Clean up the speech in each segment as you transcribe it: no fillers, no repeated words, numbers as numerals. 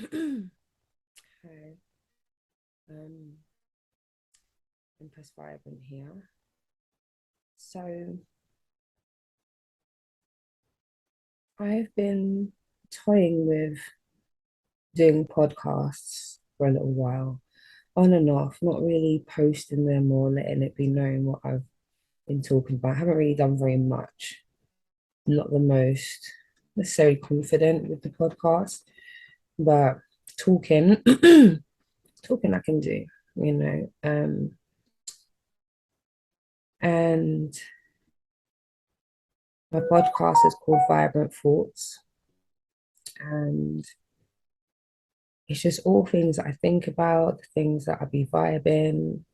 Okay, um, Empress Vibrant here. So I've been toying with doing podcasts for a little while, on and off, not really posting them or letting it be known what I've been talking about. I haven't really done very much, not the most necessarily confident with the podcast, but talking, talking I can do, you know. And my podcast is called Vibrant Thoughts, and it's just all things that I think about, things that I be vibing.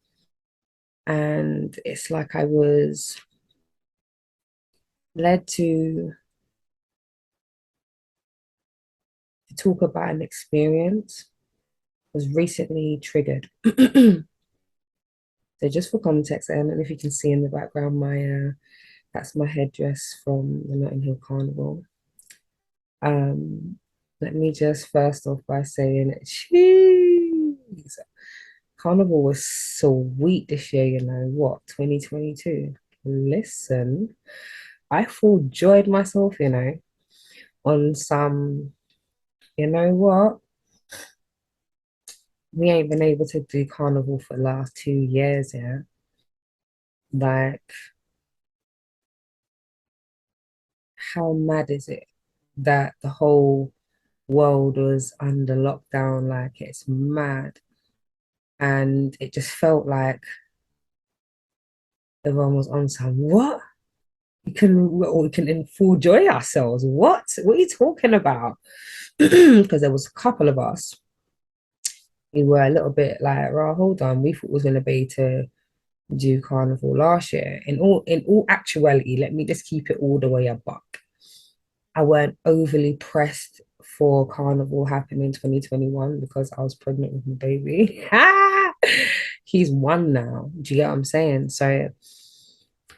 And it's like I was led to talk about an experience was recently triggered. So just for context, I don't know if you can see in the background my that's my headdress from the Notting Hill Carnival. Um, Let me just first off by saying, jeez, Carnival was sweet this year, you know what, 2022. Listen, I full enjoyed myself, on some, you know what? We ain't been able to do Carnival for the last 2 years, yeah. Like, how mad is it that the whole world was under lockdown? Like, it's mad. And it just felt like everyone was on some, what? We can in full joy ourselves. What are you talking about? Because there was a couple of us who were a little bit like, right, hold on, we thought we was gonna be to do Carnival last year. In all actuality, let me just keep it all the way a buck. I weren't overly pressed for Carnival happening in 2021 because I was pregnant with my baby. He's one now. Do you get what I'm saying? So,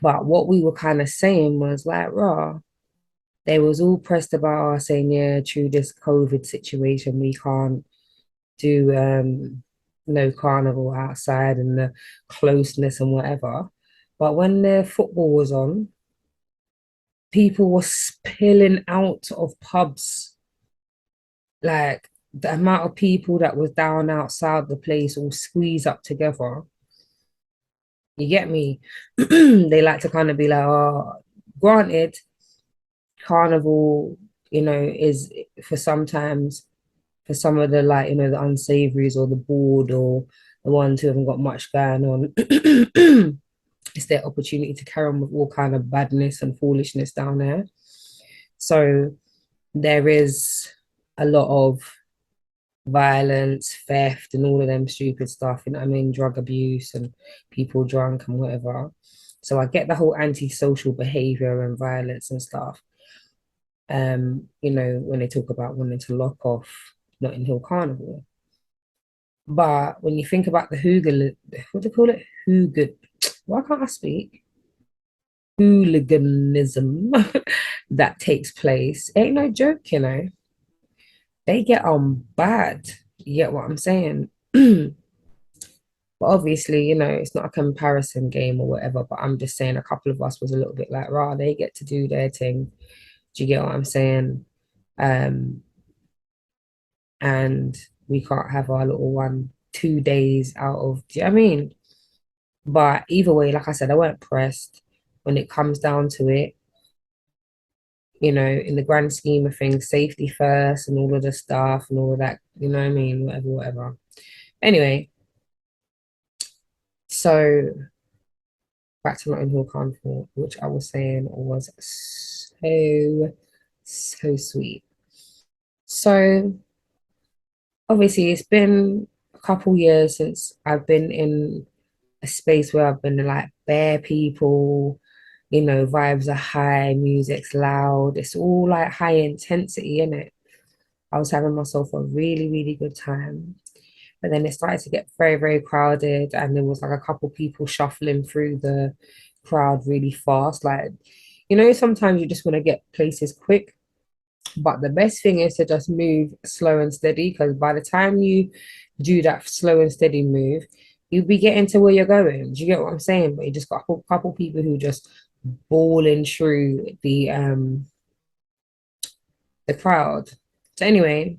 but what we were kind of saying was like, raw, they was all pressed about us saying, yeah, through this COVID situation, we can't do no carnival outside and the closeness and whatever. But when the football was on, people were spilling out of pubs. Like the amount of people that was down outside the place all squeezed up together. You get me? They like to kind of be like, oh, granted, carnival, is for sometimes for some of the like, the unsavories or the bored or the ones who haven't got much going on. It's their opportunity to carry on with all kind of badness and foolishness down there. So there is a lot of violence, theft, and all of them stupid stuff. You know what I mean? Drug abuse and people drunk and whatever. So I get the whole antisocial behavior and violence and stuff. When they talk about wanting to lock off Notting Hill Carnival. But when you think about the hooligan, what do you call it? Hooligan. Why can't I speak? Hooliganism that takes place ain't no joke, They get on bad. You get what I'm saying? But obviously, it's not a comparison game or whatever. But I'm just saying a couple of us was a little bit like, rah, they get to do their thing. Do you get what I'm saying? Um, and we can't have our little one 2 days out of, do you know what I mean? But either way, like I said, I weren't pressed when it comes down to it. In the grand scheme of things, safety first and all of the stuff and all of that, you know what I mean? Whatever, whatever. Anyway, so back to Notting Hill Carnival, which I was saying was so, so sweet. So obviously, it's been a couple years since I've been in a space where I've been like bare people, vibes are high, music's loud, it's all like high intensity in it. I was having myself a really, really good time. But then it started to get very, very crowded, and there was like a couple people shuffling through the crowd really fast. Like, sometimes you just want to get places quick, But the best thing is to just move slow and steady, because by the time you do that slow and steady move, you'll be getting to where you're going. Do you get what I'm saying? But you just got a couple people who just balling through the crowd. So anyway,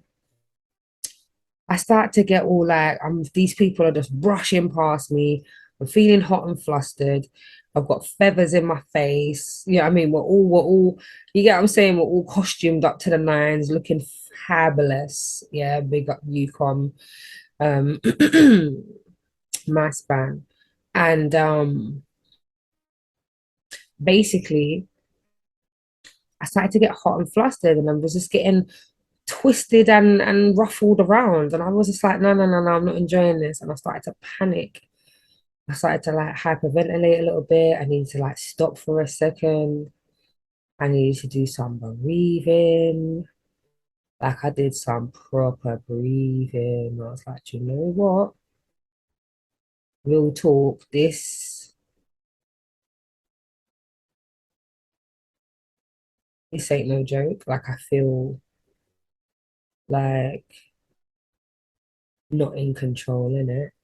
I start to get all like, these people are just brushing past me. I'm feeling hot and flustered. I've got feathers in my face. You know what I mean? You get what I'm saying? We're all costumed up to the nines, looking fabulous. Yeah, big up Yukon, um, mass band. And basically, I started to get hot and flustered, and I was just getting twisted and ruffled around. And I was just like, no, no, no, no, I'm not enjoying this. And I started to panic. I started to like hyperventilate a little bit. I needed to like stop for a second. I needed to do some breathing. Like I did some proper breathing. I was like, you know what? Real talk. This ain't no joke. Like I feel like not in control in it.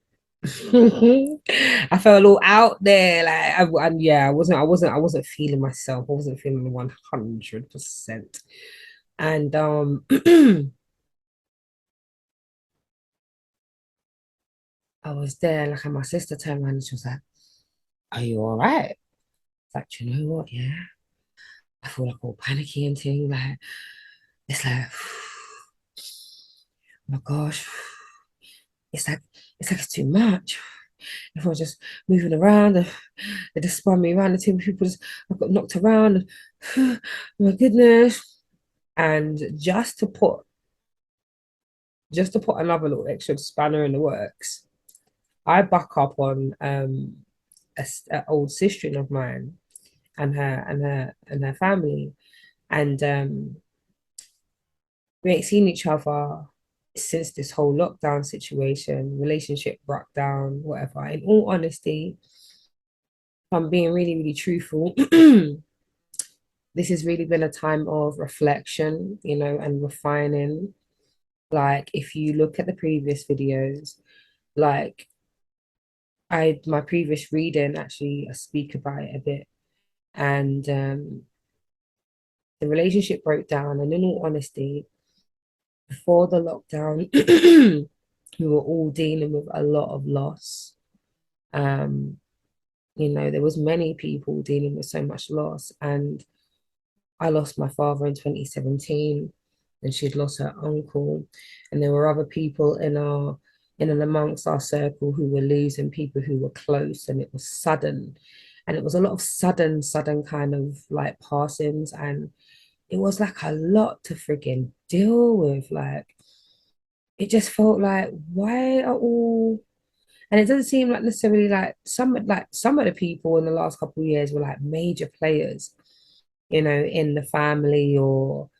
I felt all out there, and yeah, I wasn't feeling myself. I wasn't feeling 100%. And I was there, like, and my sister turned around and she was like, "Are you all right?" Like, you know what? Yeah, I feel like all panicky and thing. Like, it's like, oh my gosh, it's like it's too much. Everyone's just moving around. They just spun me around. The two people just I got knocked around. Oh my goodness. And just to put another little extra spanner in the works, I buck up on a old sister of mine and her family, and we ain't seen each other since this whole lockdown situation, relationship broke down, whatever. In all honesty, if I'm being really, really truthful, this has really been a time of reflection, and refining. Like, if you look at the previous videos, like my previous reading actually, I speak about it a bit, and the relationship broke down. And in all honesty, before the lockdown, we were all dealing with a lot of loss. Um, there was many people dealing with so much loss, and I lost my father in 2017, and she'd lost her uncle, and there were other people in and amongst our circle who were losing people who were close, and it was sudden, and it was a lot of sudden kind of like passings, and it was like a lot to friggin' deal with. Like, it just felt like, why are all and it doesn't seem like necessarily like some of the people in the last couple of years were like major players, in the family, or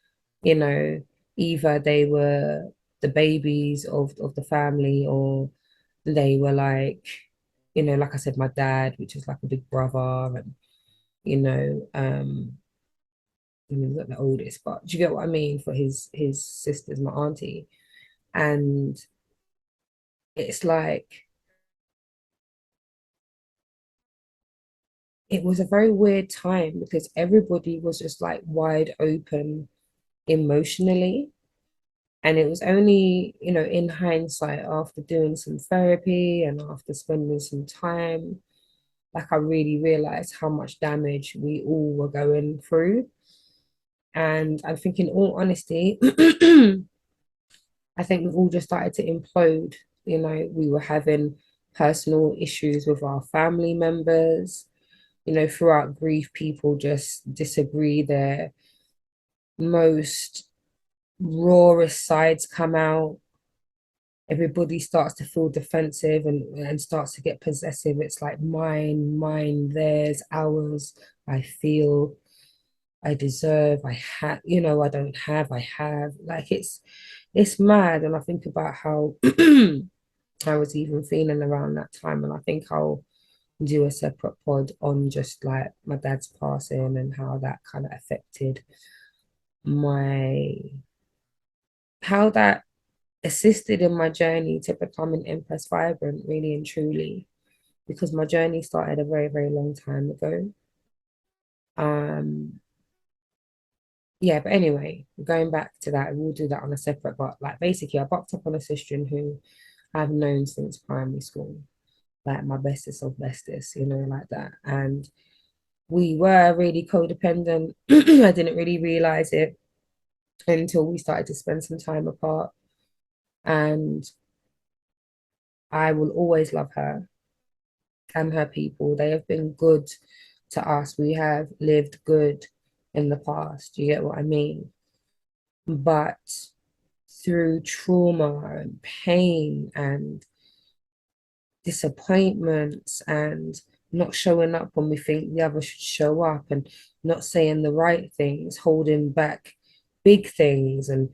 you know, either they were the babies of the family, or they were like, like I said, my dad, which is like a big brother, and you know, he's not the oldest, but do you get what I mean? For his sisters, my auntie, and it's like it was a very weird time because everybody was just like wide open emotionally. And it was only, in hindsight, after doing some therapy and after spending some time, like I really realized how much damage we all were going through. And I think, in all honesty, I think we've all just started to implode. We were having personal issues with our family members. Throughout grief, people just disagree. Their most rawest sides come out. Everybody starts to feel defensive and starts to get possessive. It's like mine, theirs, ours. I feel, I deserve, I have, I don't have, I have. Like, it's mad. And I think about how I was even feeling around that time. And I think I'll do a separate pod on just like my dad's passing and how that kind of affected my how that assisted in my journey to becoming Empress Vibrant, really and truly, because my journey started a very, very long time ago. Um, yeah, but anyway, going back to that, we'll do that on a separate, but like basically I bucked up on a sister who I've known since primary school, like my bestest of bestest, like that. And we were really codependent. I didn't really realize it until we started to spend some time apart. And I will always love her and her people. They have been good to us. We have lived good in the past. You get what I mean? But through trauma and pain and disappointments and not showing up when we think the other should show up and not saying the right things, holding back big things and,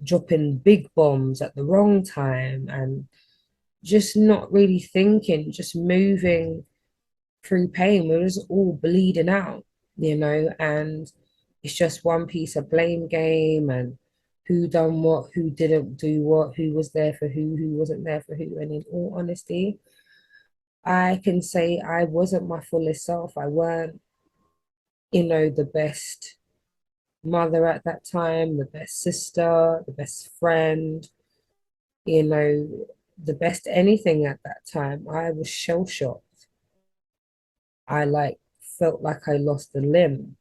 dropping big bombs at the wrong time and just not really thinking, just moving through pain. We're just all bleeding out, and it's just one piece of blame game and who done what, who didn't do what, who was there for who wasn't there for who. And in all honesty, I can say I wasn't my fullest self. I weren't, the best mother at that time, the best sister, the best friend, you know, the best anything at that time. I was shell shocked. I like felt like I lost a limb.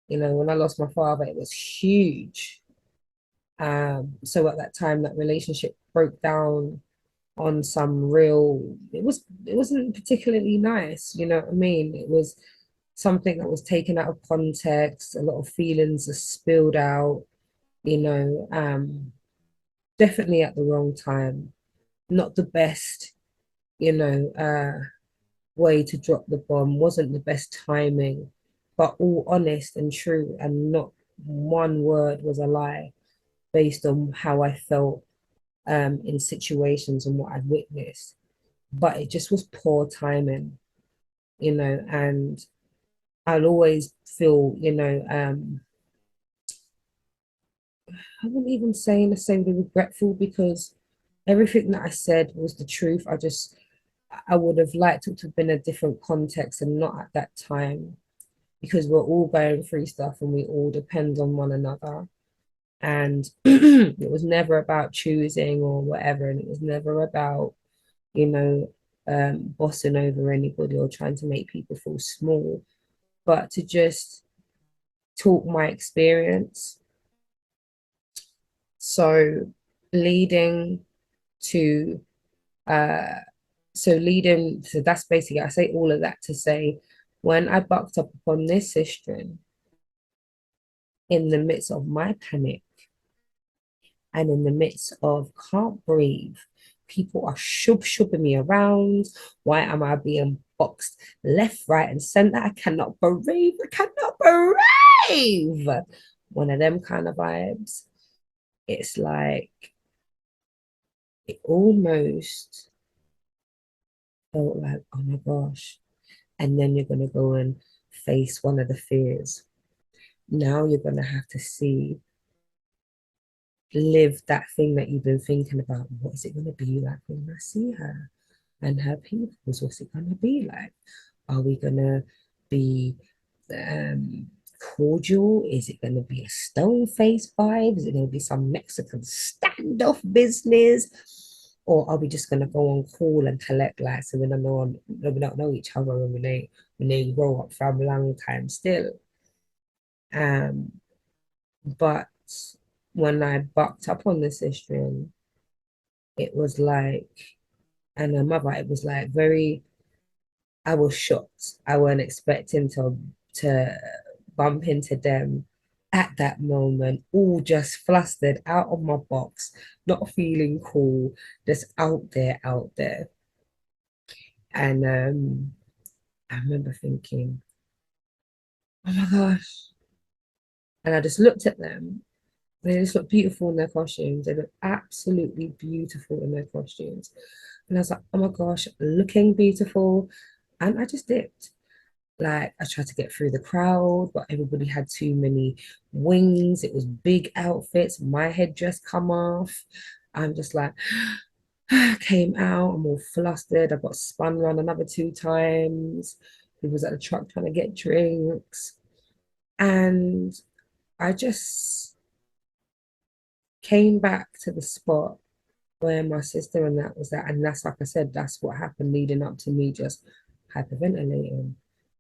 When I lost my father, it was huge. So at that time, that relationship broke down on some real, it wasn't particularly nice, you know what I mean? It was something that was taken out of context, a lot of feelings are spilled out, you know, um, definitely at the wrong time, not the best, you know, way to drop the bomb, wasn't the best timing, but all honest and true, and not one word was a lie based on how I felt in situations and what I'd witnessed. But it just was poor timing, and I'll always feel, I wouldn't even say necessarily regretful because everything that I said was the truth. I would have liked it to have been a different context and not at that time because we're all going through stuff and we all depend on one another. And it was never about choosing or whatever. And it was never about, you know, bossing over anybody or trying to make people feel small, but to just talk my experience. So leading to uh so that's basically, I say all of that to say when I bucked up upon this sister in the midst of my panic and in the midst of can't breathe, people are shubbing me around. Why am I being boxed left, right, and center? I cannot breathe. I cannot breathe. One of them kind of vibes. It's like it almost felt like, oh my gosh. And then you're gonna go and face one of the fears. Now you're gonna have to live that thing that you've been thinking about. What is it gonna be like when I see her and her peoples? What's it gonna be like? Are we gonna be um cordial? Is it gonna be a stone face vibe? Is it gonna be some Mexican standoff business? Or are we just gonna go on call and collect like so we don't know each other and when they grow up for a long time still? Um, but when I bucked up on this issue, it was like, and her mother, it was like very, I was shocked. I wasn't expecting to bump into them at that moment, all just flustered out of my box, not feeling cool, just out there. And I remember thinking, oh my gosh. And I just looked at them. They just look beautiful in their costumes. They look absolutely beautiful in their costumes. And I was like, oh my gosh, looking beautiful. And I just dipped. Like I tried to get through the crowd, but everybody had too many wings. It was big outfits. My headdress come off. I'm just like, came out. I'm all flustered. I got spun around another two times. He was at the truck trying to get drinks. And I just came back to the spot where my sister and that was at. And that's like I said, that's what happened leading up to me just hyperventilating.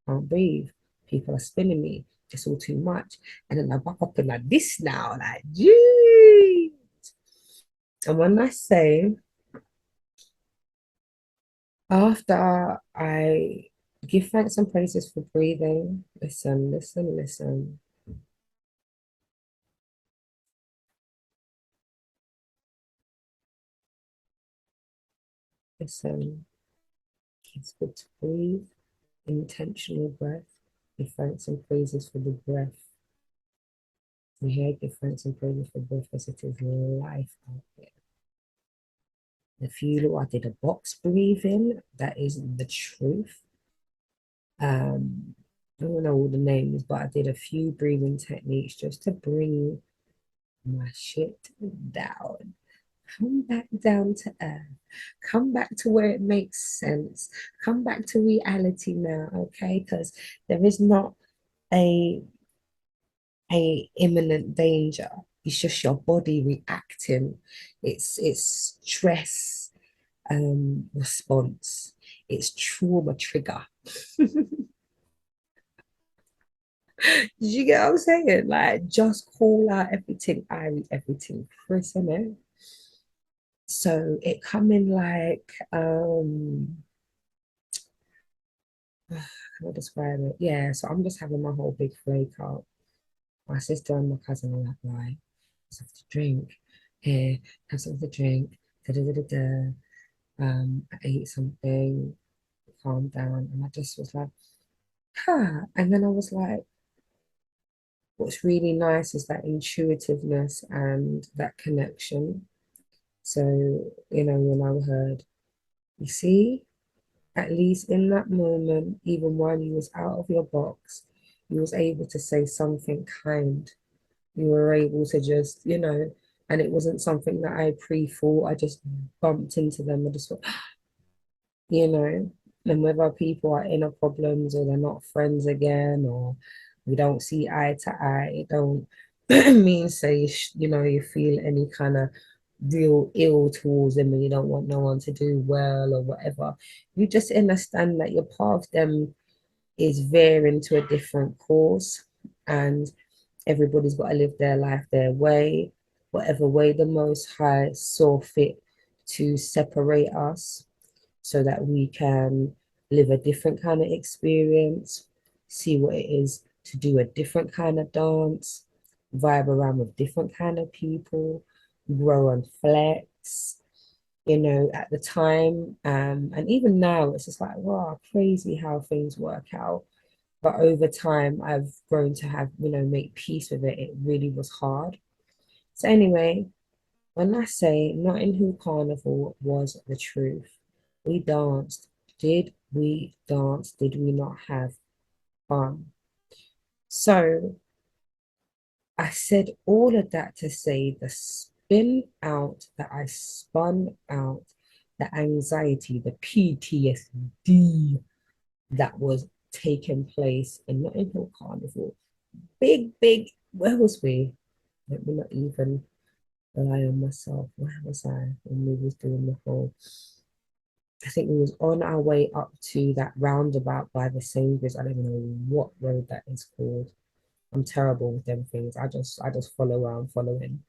Can't breathe. People are spinning me. It's all too much. And then I back up and like this now, like, gee. And when I say after I give thanks and praises for breathing, listen, listen, listen, listen. It's good to breathe, intentional breath. Give thanks and praises for the breath. You hear, give thanks and praises for breath as it is life out there. If you look, I did a box breathing, that is the truth. I don't know all the names, but I did a few breathing techniques just to bring my shit down. Come back down to earth. Come back to where it makes sense. Come back to reality now, okay? Because there is not a imminent danger. It's just your body reacting. It's stress response. It's trauma trigger. Did you get what I'm saying? Like just call out everything Irie, everything Chris, innit? So it come in like how can I describe it? Yeah, so I'm just having my whole big break out. My sister and my cousin are like, right, let's have to drink. Here, have something to drink. Da, da, da, da, da. I ate something, calmed down, and I just was like, huh. And then I was like, what's really nice is that intuitiveness and that connection. So, when I heard, you see, at least in that moment, even while you was out of your box, you was able to say something kind. You were able to just, and it wasn't something that I pre-thought. I just bumped into them and just thought, you know, and whether people are inner problems or they're not friends again or we don't see eye to eye, it don't mean say, you feel any kind of real ill towards them and you don't want no one to do well or whatever. You just understand that your path them is veering to a different course and everybody's got to live their life their way, whatever way the Most High saw fit to separate us so that we can live a different kind of experience, see what it is to do a different kind of dance, vibe around with different kind of people, grow and flex. At the time, and even now, it's just like, wow, crazy how things work out. But over time, I've grown to have, make peace with it. It really was hard. So, anyway, when I say Notting Hill Carnival was the truth, we danced. Did we dance? Did we not have fun? So I said all of that to say the spin out that I spun out, the anxiety, the PTSD that was taking place in Notting Hill Carnival. Big, big, where was we? Let me not even rely on myself. Where was I when we was doing the whole I think we was on our way up to that roundabout by the Sainsbury's. I don't even know what road that is called. I'm terrible with them things. I just follow where I'm following.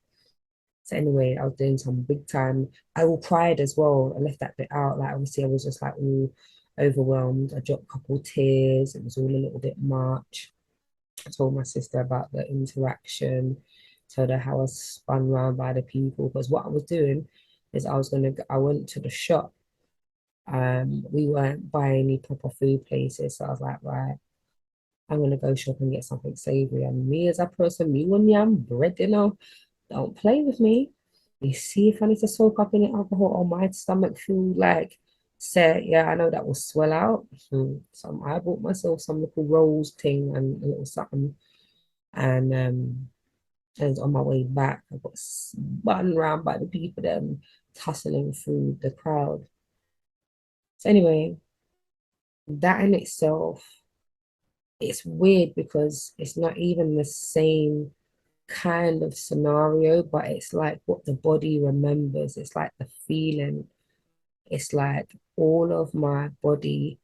So anyway, I was doing some big time. I all cried as well. I left that bit out. Like obviously I was just like all overwhelmed. I dropped a couple tears. It was all a little bit much. I told my sister about the interaction, told her how I was spun around by the people. Because what I was doing is I went to the shop we weren't by any proper food places. So I was like, right, I'm gonna go shop and get something savory. And me as a person, me when yam bread, don't play with me. You see if I need to soak up in it alcohol or my stomach feel like Say, yeah, I know that will swell out. Some I bought myself some little rolls thing and a little something, and on my way back, I got spun round by the people them tussling through the crowd. So anyway, that in itself, it's weird because it's not even the same kind of scenario, but it's like what the body remembers. It's like the feeling. It's like all of my body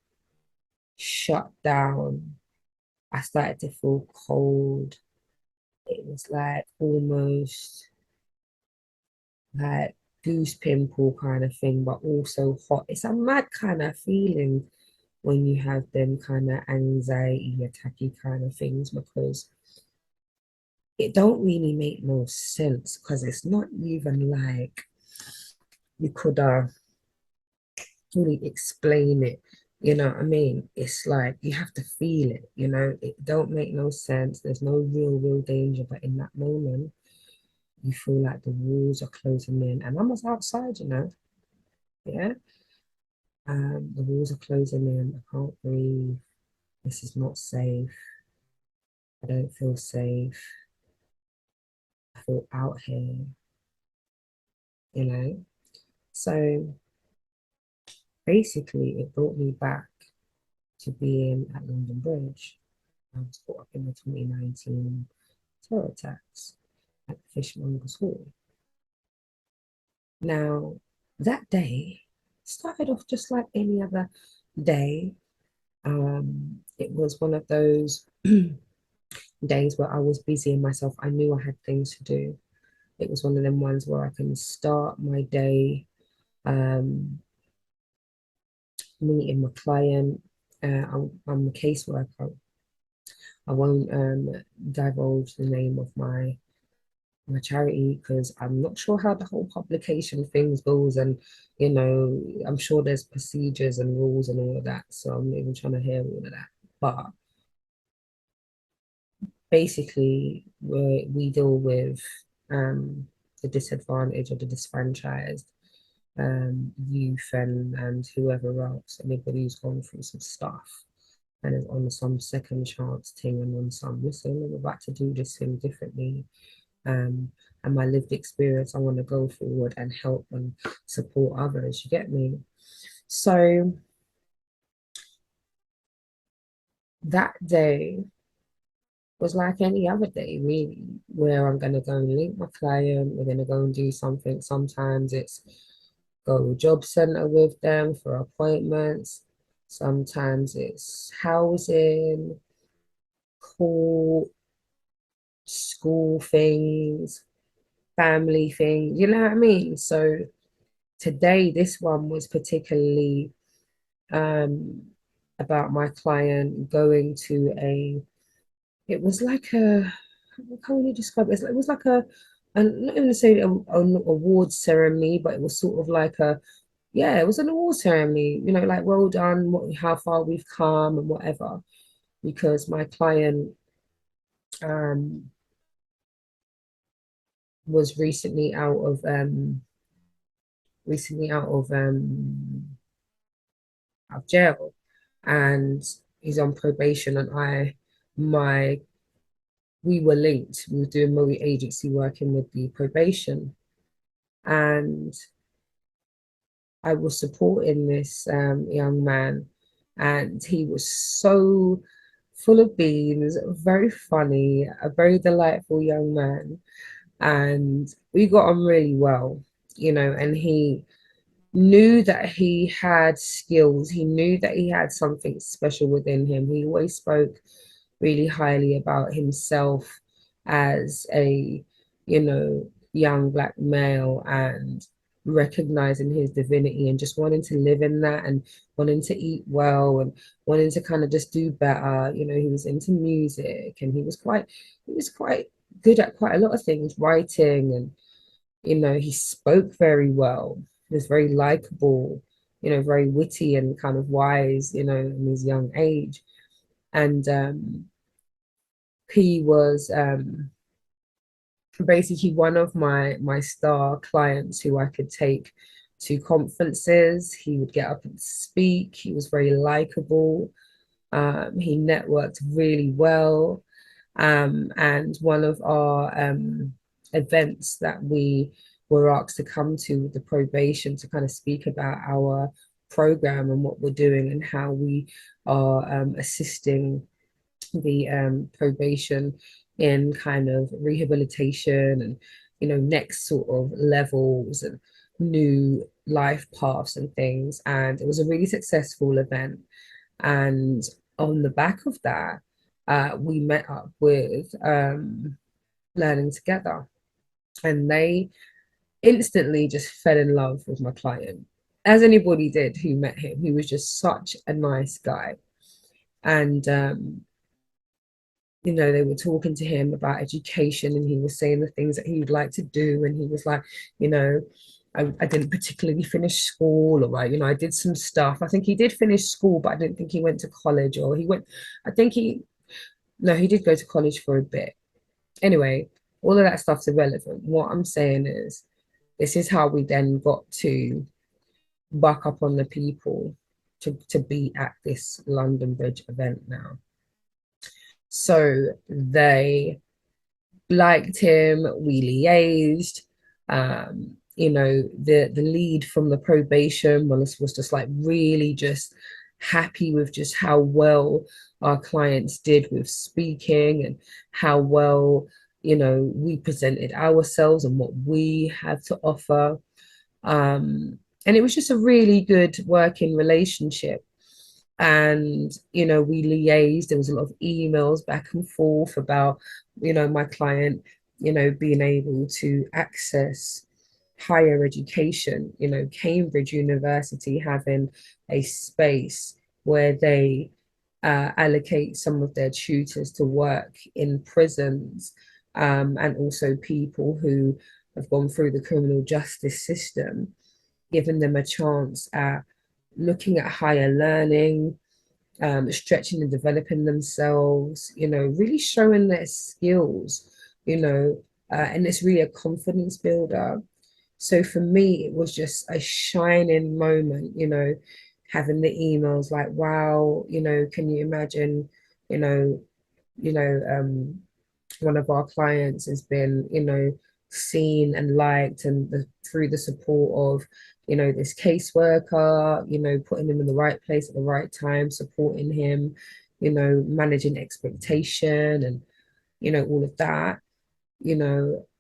shut down. I started to feel cold. It was like almost like goose pimple kind of thing, but also hot. It's a mad kind of feeling when you have them kind of anxiety attacky kind of things because it don't really make no sense because it's not even like you could fully explain it. You know what I mean? It's like you have to feel it, you know, it don't make no sense. There's no real danger, but in that moment, you feel like the walls are closing in. And I was outside, you know, yeah. The walls are closing in. I can't breathe. This is not safe. I don't feel safe. I feel out here, you know. So basically, it brought me back to being at London Bridge. I was caught up in the 2019 terror attacks at the Fishmongers Hall. Now, that day started off just like any other day. It was one of those days where I was busy in myself. I knew I had things to do. It was one of them ones where I can start my day um, meeting my client. I'm a caseworker. I won't divulge the name of my charity because I'm not sure how the whole publication things goes, and you know, I'm sure there's procedures and rules and all of that. So I'm not even trying to hear all of that. But basically, we deal with um, the disadvantaged or the disfranchised youth and whoever else, anybody who's gone through some stuff and is on some second chance thing and on some, listen, I'm about to do this thing differently. Um, and my lived experience, I want to go forward and help and support others. You get me? So that day was like any other day, really, where I'm going to go and link my client. We're going to go and do something. Sometimes it's go job center with them for appointments. Sometimes it's housing, court, school things, family things. You know what I mean? So today, this one was particularly um, about my client going to it was like how would you describe it? It was like I'm not even say an award ceremony, but it was sort of like yeah, it was an award ceremony, you know, like well done, how far we've come and whatever, because my client um, was recently out of jail, and he's on probation, and my we were linked. We were doing multi-agency working with the probation, and I was supporting this young man, and he was so full of beans, very funny, a very delightful young man, and we got on really well, you know, and he knew that he had skills. He knew that he had something special within him. He always spoke really highly about himself as a, you know, young black male and recognizing his divinity and just wanting to live in that and wanting to eat well and wanting to kind of just do better. You know, he was into music and he was quite good at quite a lot of things, writing, and you know, he spoke very well. He was very likable, you know, very witty and kind of wise, you know, in his young age. And he was basically one of my star clients who I could take to conferences. He would get up and speak. He was very likable. He networked really well. And one of our events that we were asked to come to with the probation to kind of speak about our program and what we're doing and how we are assisting the probation in kind of rehabilitation and next sort of levels and new life paths and things. And it was a really successful event. And on the back of that, we met up with Learning Together, and they instantly just fell in love with my client, as anybody did who met him. He was just such a nice guy. And they were talking to him about education, and he was saying the things that he would like to do. And he was like, you know, I didn't particularly finish school, or I did some stuff. I think he did finish school, but I didn't think he went to college, or he went, I think he, no, he did go to college for a bit. Anyway, all of that stuff's irrelevant. What I'm saying is, this is how we then got to buck up on the people to be at this London Bridge event now. So they liked him, we liaised. The lead from the probation was just like really just happy with just how well our clients did with speaking and how well, we presented ourselves and what we had to offer. And it was just a really good working relationship. And we liaised. There was a lot of emails back and forth about my client being able to access higher education, Cambridge University having a space where they allocate some of their tutors to work in prisons, and also people who have gone through the criminal justice system, giving them a chance at looking at higher learning, stretching and developing themselves, really showing their skills, and it's really a confidence builder. So for me, it was just a shining moment, having the emails like, wow, can you imagine, you know, you know, one of our clients has been, seen and liked, and through the support of, this caseworker, putting him in the right place at the right time, supporting him, managing expectation and, all of that,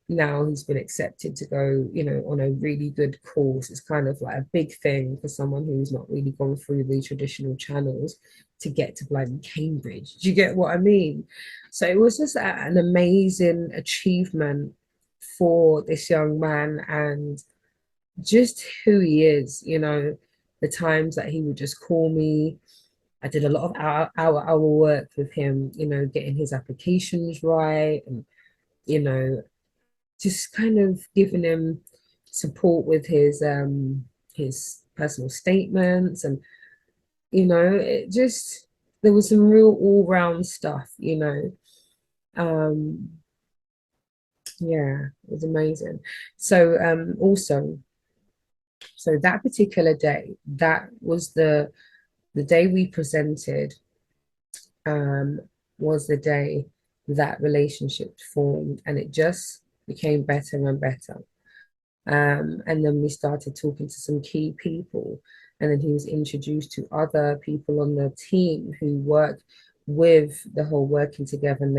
now he's been accepted to go, on a really good course. It's kind of like a big thing for someone who's not really gone through the traditional channels to get to bloody Cambridge. Do you get what I mean? So it was just an amazing achievement for this young man, and just who he is, the times that he would just call me. I did a lot of our work with him, getting his applications right, and, just kind of giving him support with his personal statements. And, it just, there was some real all-round stuff, um yeah, it was amazing. So also, so that particular day, that was the day we presented, um was the day that relationship formed, and it just became better and better. And then we started talking to some key people, and then he was introduced to other people on the team who work with the whole working together, and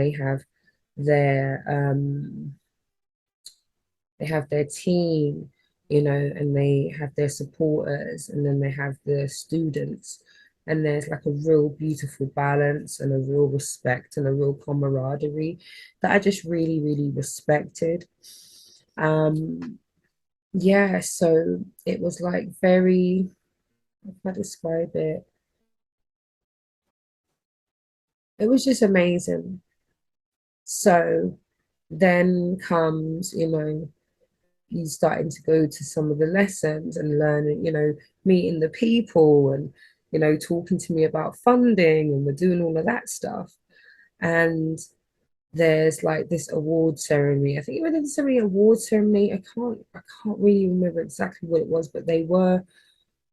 their they have their team, and they have their supporters, and then they have the students. And there's like a real beautiful balance and a real respect and a real camaraderie that I just really, really respected. Um, yeah, so it was like very, how can I describe it? It was just amazing. So then comes, he's starting to go to some of the lessons and learning, meeting the people and, talking to me about funding, and we're doing all of that stuff. And there's like this award ceremony. I think it was necessarily award ceremony. I can't really remember exactly what it was, but they were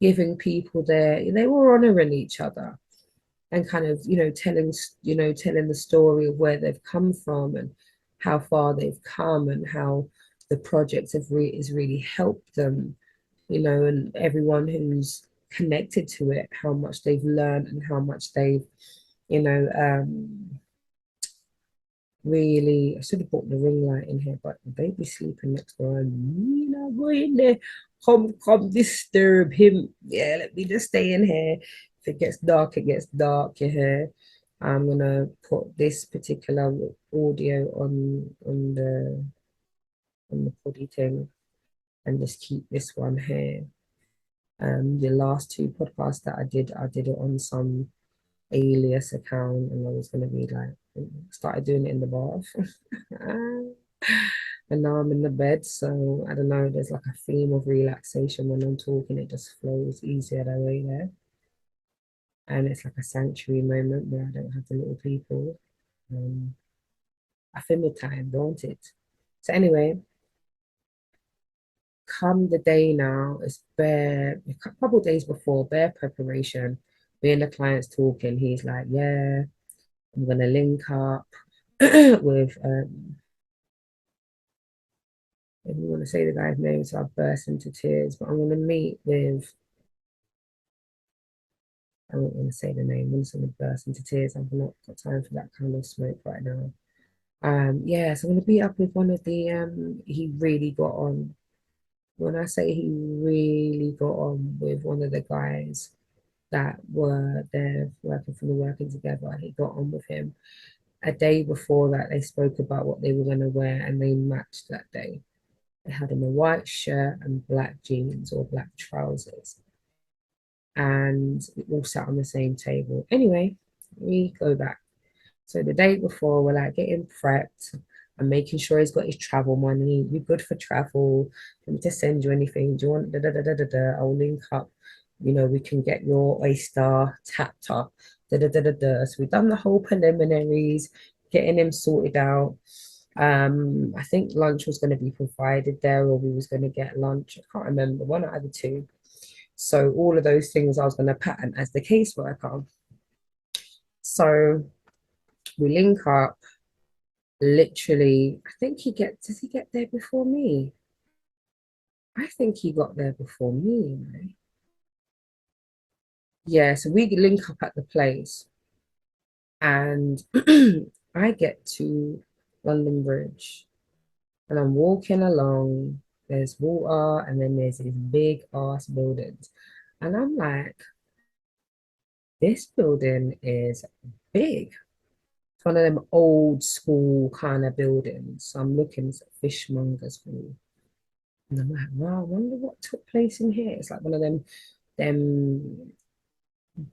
giving people they were honoring each other and kind of, telling the story of where they've come from and how far they've come and how the project has really helped them, and everyone who's connected to it, how much they've learned and how much they've, you know, really. I should have brought the ring light in here, but the baby's sleeping next door and go in there. Come disturb him. Yeah, let me just stay in here. If it gets dark, it gets dark. You hear? I'm gonna put this particular audio on the poddy thing and just keep this one here. The last two podcasts that I did it on some alias account, and I was gonna be like, started doing it in the bath. And now I'm in the bed, so I don't know, there's like a theme of relaxation when I'm talking, it just flows easier that way there. And it's like a sanctuary moment where I don't have the little people. Um, I feel my time, don't it? So anyway, come the day now, it's bare a couple of days before, bare preparation. Me and the client's talking, he's like, yeah, I'm gonna link up with if you want to say the guy's name, so I burst into tears. But I'm gonna meet with I don't want to say the name. I'm just gonna burst into tears. I've not got time for that kind of smoke right now. Yeah, so I'm gonna be up with one of the he really got on. When I say he really got on with one of the guys that were there working together, he got on with him. A day before that, they spoke about what they were gonna wear and they matched that day. They had on a white shirt and black jeans or black trousers. And we all sat on the same table. Anyway, we go back. So the day before, we're like getting prepped and making sure he's got his travel money. You're good for travel. Let me just send you anything. Do you want da da da da da da? I'll link up. We can get your Oyster tapped up. Da da da da da. So we've done the whole preliminaries, getting him sorted out. I think lunch was going to be provided there, or we was going to get lunch. I can't remember, one out of the two. So all of those things I was going to pattern as the caseworker. So we link up. Literally, I think does he get there before me? I think he got there before me. Yeah, so we link up at the place and I get to London Bridge and I'm walking along. There's water and then there's these big ass buildings. And I'm like, this building is big. It's one of them old school kind of buildings. So I'm looking at fishmongers hall. And I'm like, wow, I wonder what took place in here. It's like one of them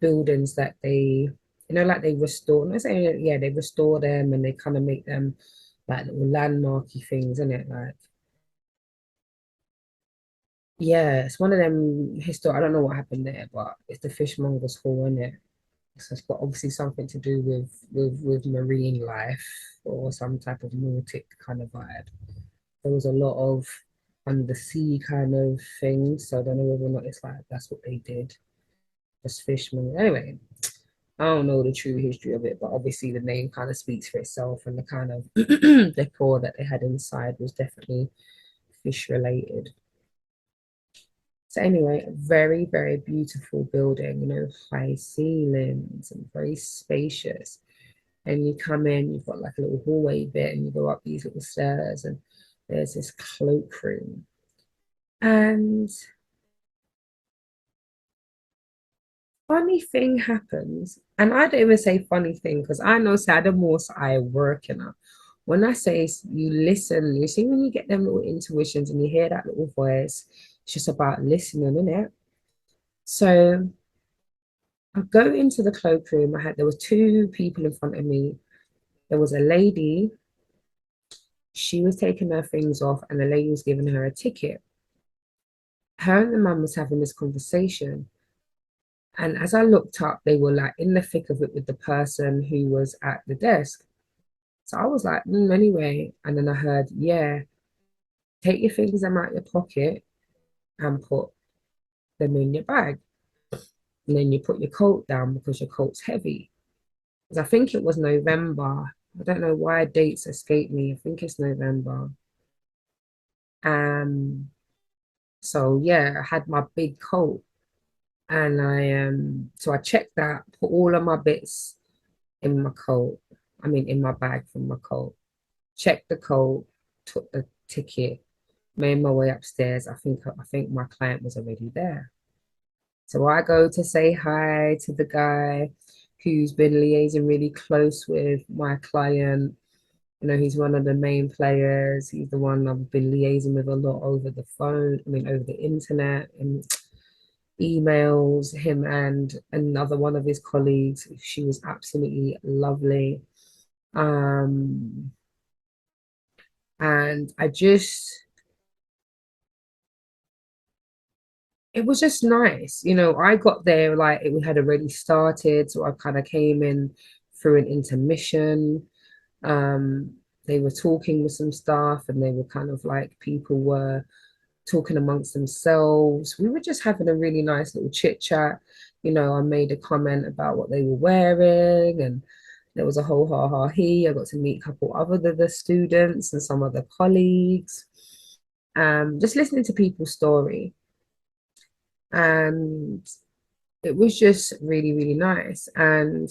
buildings that like they restore. I say, yeah, they restore them and they kind of make them like little landmarky things, isn't it? Like, yeah, it's one of them historic. I don't know what happened there, but it's the fishmongers hall, isn't it? So it's got obviously something to do with marine life or some type of Nautic kind of vibe. There was a lot of undersea kind of things, so I don't know whether or not it's like that's what they did, just fishermen. Anyway, I don't know the true history of it, but obviously the name kind of speaks for itself, and the kind of decor that they had inside was definitely fish related. So anyway, a very, very beautiful building, high ceilings and very spacious. And you come in, you've got like a little hallway bit, and you go up these little stairs, and there's this cloak room. And funny thing happens, and I don't even say funny thing because I know the most I work in her. When I say you listen, you see when you get them little intuitions and you hear that little voice, it's just about listening, isn't it? So I go into the cloakroom. There was two people in front of me. There was a lady, she was taking her things off, and the lady was giving her a ticket. Her and the mum was having this conversation. And as I looked up, they were like in the thick of it with the person who was at the desk. So I was like, anyway. And then I heard, yeah, take your things them out your pocket and put them in your bag. And then you put your coat down because your coat's heavy. Because I think it was November. I don't know why dates escape me. I think it's November. Um, so yeah, I had my big coat and I checked that, put all of my bits in my coat. I mean in my bag from my coat. Checked the coat, took the ticket, made my way upstairs. I think my client was already there. So I go to say hi to the guy who's been liaising really close with my client. You know, he's one of the main players. He's the one I've been liaising with a lot over the phone, I mean, over the internet and emails, him and another one of his colleagues. She was absolutely lovely. Um, and it was just nice. You know, I got there like it had already started. So I kind of came in through an intermission. Um, they were talking with some staff and they were kind of like people were talking amongst themselves. We were just having a really nice little chit chat. You know, I made a comment about what they were wearing and there was a whole ha ha he. I got to meet a couple other of the students and some other colleagues. Just listening to people's story. And it was just really, really nice. And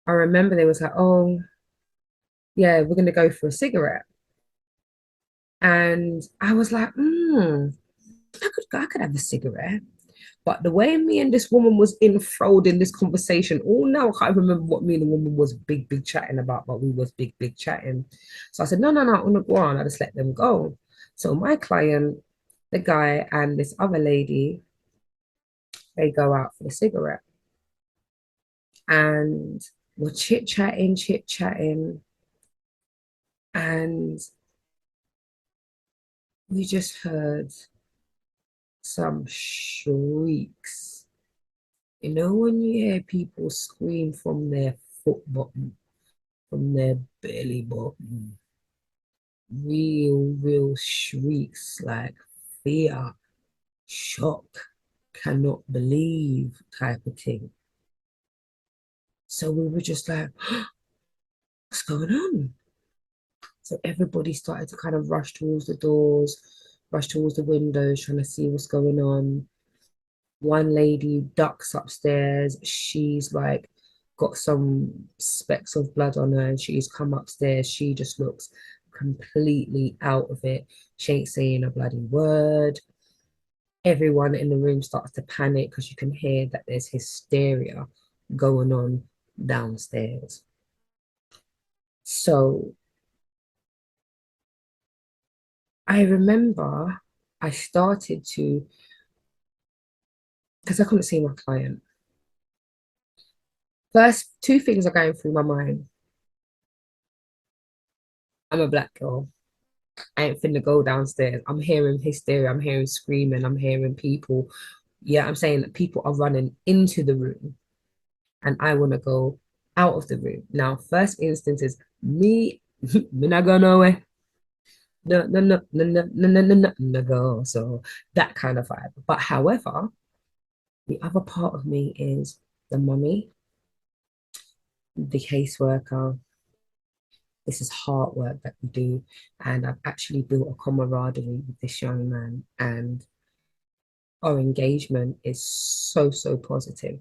I remember they was like, oh, yeah, we're going to go for a cigarette. And I was like, I could have a cigarette. But the way me and this woman was enthralled in this conversation, all now I can't remember what me and the woman was big, big chatting about, but we was big, big chatting. So I said, no, no, no, on the go on. I just let them go. So my client, the guy, and this other lady, they go out for the cigarette. And we're chit chatting, and we just heard some shrieks. You know, when you hear people scream from their foot bottom, from their belly button, real, real shrieks like fear, shock, cannot believe type of thing. So we were just like, what's going on? So everybody started to kind of rush towards the doors, rush towards the windows, trying to see what's going on. One lady ducks upstairs. She's like got some specks of blood on her and she's come upstairs. She just looks completely out of it. She ain't saying a bloody word. Everyone in the room starts to panic because you can hear that there's hysteria going on downstairs. So I remember I started to, because I couldn't see my client. First, two things are going through my mind. I'm a black girl. I ain't finna go downstairs. I'm hearing hysteria. I'm hearing screaming. I'm hearing people. Yeah, I'm saying that people are running into the room and I want to go out of the room. Now, first instance is me, me not go nowhere. No, no, no, no, no, no, no, no, no, no, go. So that kind of vibe. But however, the other part of me is the mummy, the caseworker. This is hard work that we do. And I've actually built a camaraderie with this young man. And our engagement is so, so positive.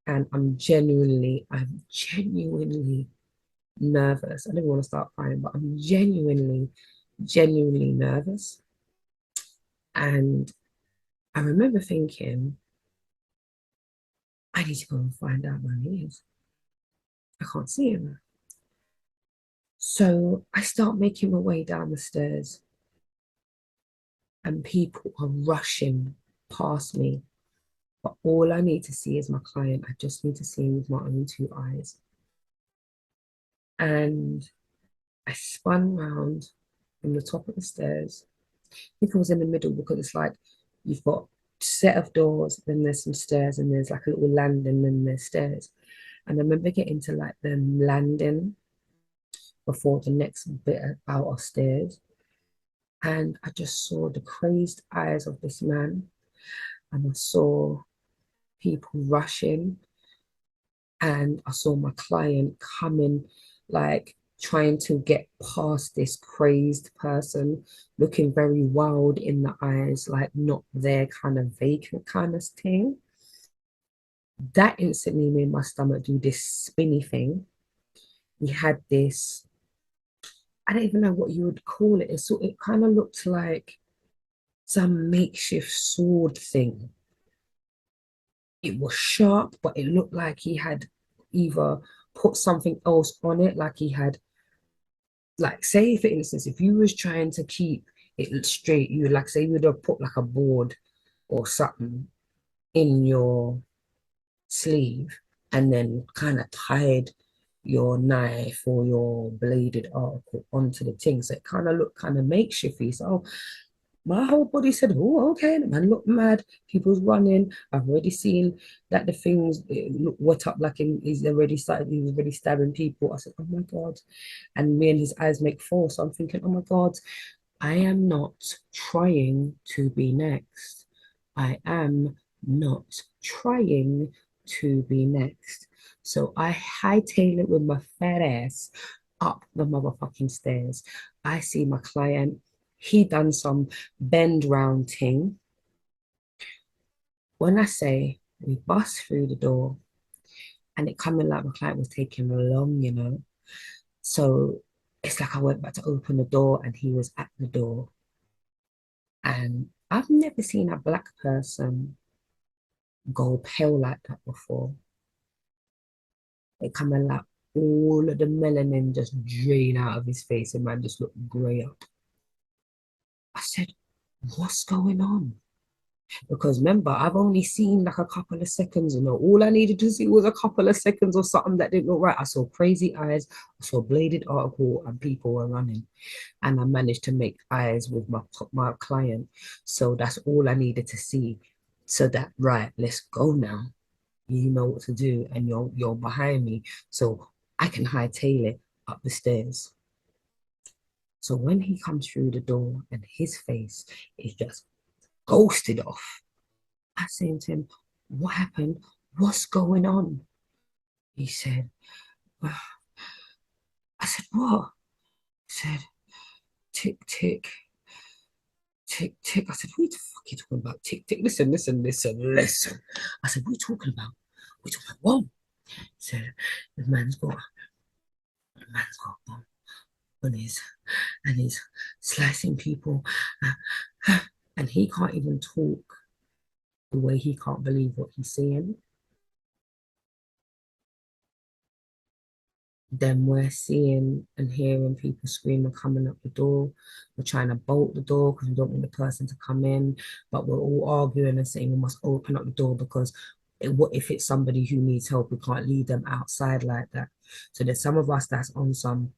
And I'm genuinely nervous. I don't want to start crying, but I'm genuinely nervous. And I remember thinking, I need to go and find out where he is. I can't see him. So I start making my way down the stairs, and people are rushing past me. But all I need to see is my client. I just need to see him with my own two eyes. And I spun round from the top of the stairs. I think I was in the middle because it's like you've got a set of doors, then there's some stairs, and there's like a little landing, and then there's stairs. And I remember getting to like the landing, before the next bit out of stairs. And I just saw the crazed eyes of this man, and I saw people rushing, and I saw my client coming, like trying to get past this crazed person, looking very wild in the eyes, like not there, kind of vacant kind of thing. That instantly made my stomach do this spinny thing. He had this, I don't even know what you would call it. It kind of looked like some makeshift sword thing. It was sharp, but it looked like he had either put something else on it, like he had, like, say for instance, if you was trying to keep it straight, you would, like, say you would have put like a board or something in your sleeve and then kind of tied your knife or your bladed article onto the thing. So it kind of looked kind of makeshifty. So my whole body said, oh, okay, the man looked mad. People's running. I've already seen that the things look wet up like he's already started, he was already stabbing people. I said, oh my God. And me and his eyes make four. So I'm thinking, oh my God, I am not trying to be next. I am not trying to be next. So I hightail it with my fat ass up the motherfucking stairs. I see my client. He done some bend round thing. When I say we bust through the door, and it coming like my client was taking long, you know. So it's like I went back to open the door and he was at the door. And I've never seen a black person go pale like that before. It kind of like all of the melanin just drain out of his face and man just looked grey up. I said, what's going on? Because remember, I've only seen like a couple of seconds, you know. All I needed to see was a couple of seconds or something that didn't look right. I saw crazy eyes, I saw bladed article, and people were running. And I managed to make eyes with my client. So that's all I needed to see. So that, right, let's go now. You know what to do, and you're behind me. So I can hightail it up the stairs. So when he comes through the door and his face is just ghosted off, I said to him, what happened? What's going on? He said, well, I said, what? He said, tick, tick, tick, tick. I said, what the fuck are you talking about? Tick, tick. Listen, listen, listen, listen. I said, what are you talking about? What are you talking about? Whoa. He said, the man's got a bomb on his, and he's slicing people. And he can't even talk the way he can't believe what he's seeing. Then we're seeing and hearing people screaming coming up the door. We're trying to bolt the door because we don't want the person to come in, but we're all arguing and saying we must open up the door because what if it's somebody who needs help? We can't leave them outside like that. So there's some of us that's on some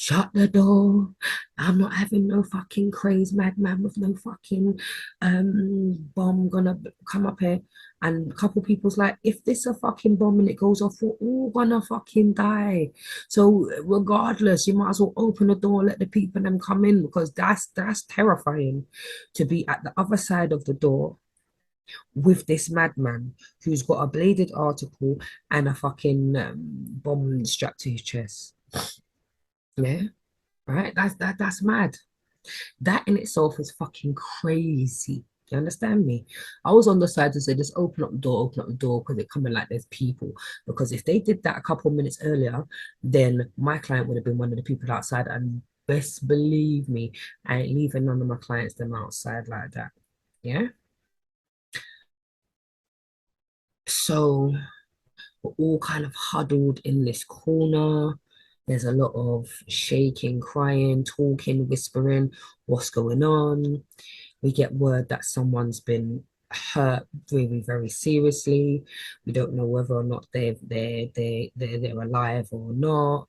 shut the door. I'm not having no fucking crazy madman with no fucking bomb gonna come up here. And a couple people's like, if this a fucking bomb and it goes off, we're all gonna fucking die. So regardless, you might as well open the door, let the people them come in because that's terrifying to be at the other side of the door with this madman who's got a bladed article and a fucking bomb strapped to his chest. Yeah, right? That's mad. That in itself is fucking crazy. Do you understand me? I was on the side to say just open up the door because it coming like there's people. Because if they did that a couple of minutes earlier, then my client would have been one of the people outside. And best believe me, I ain't leaving none of my clients them outside like that. Yeah. So we're all kind of huddled in this corner. There's a lot of shaking, crying, talking, whispering, what's going on. We get word that someone's been hurt very, very seriously. We don't know whether or not they're alive or not.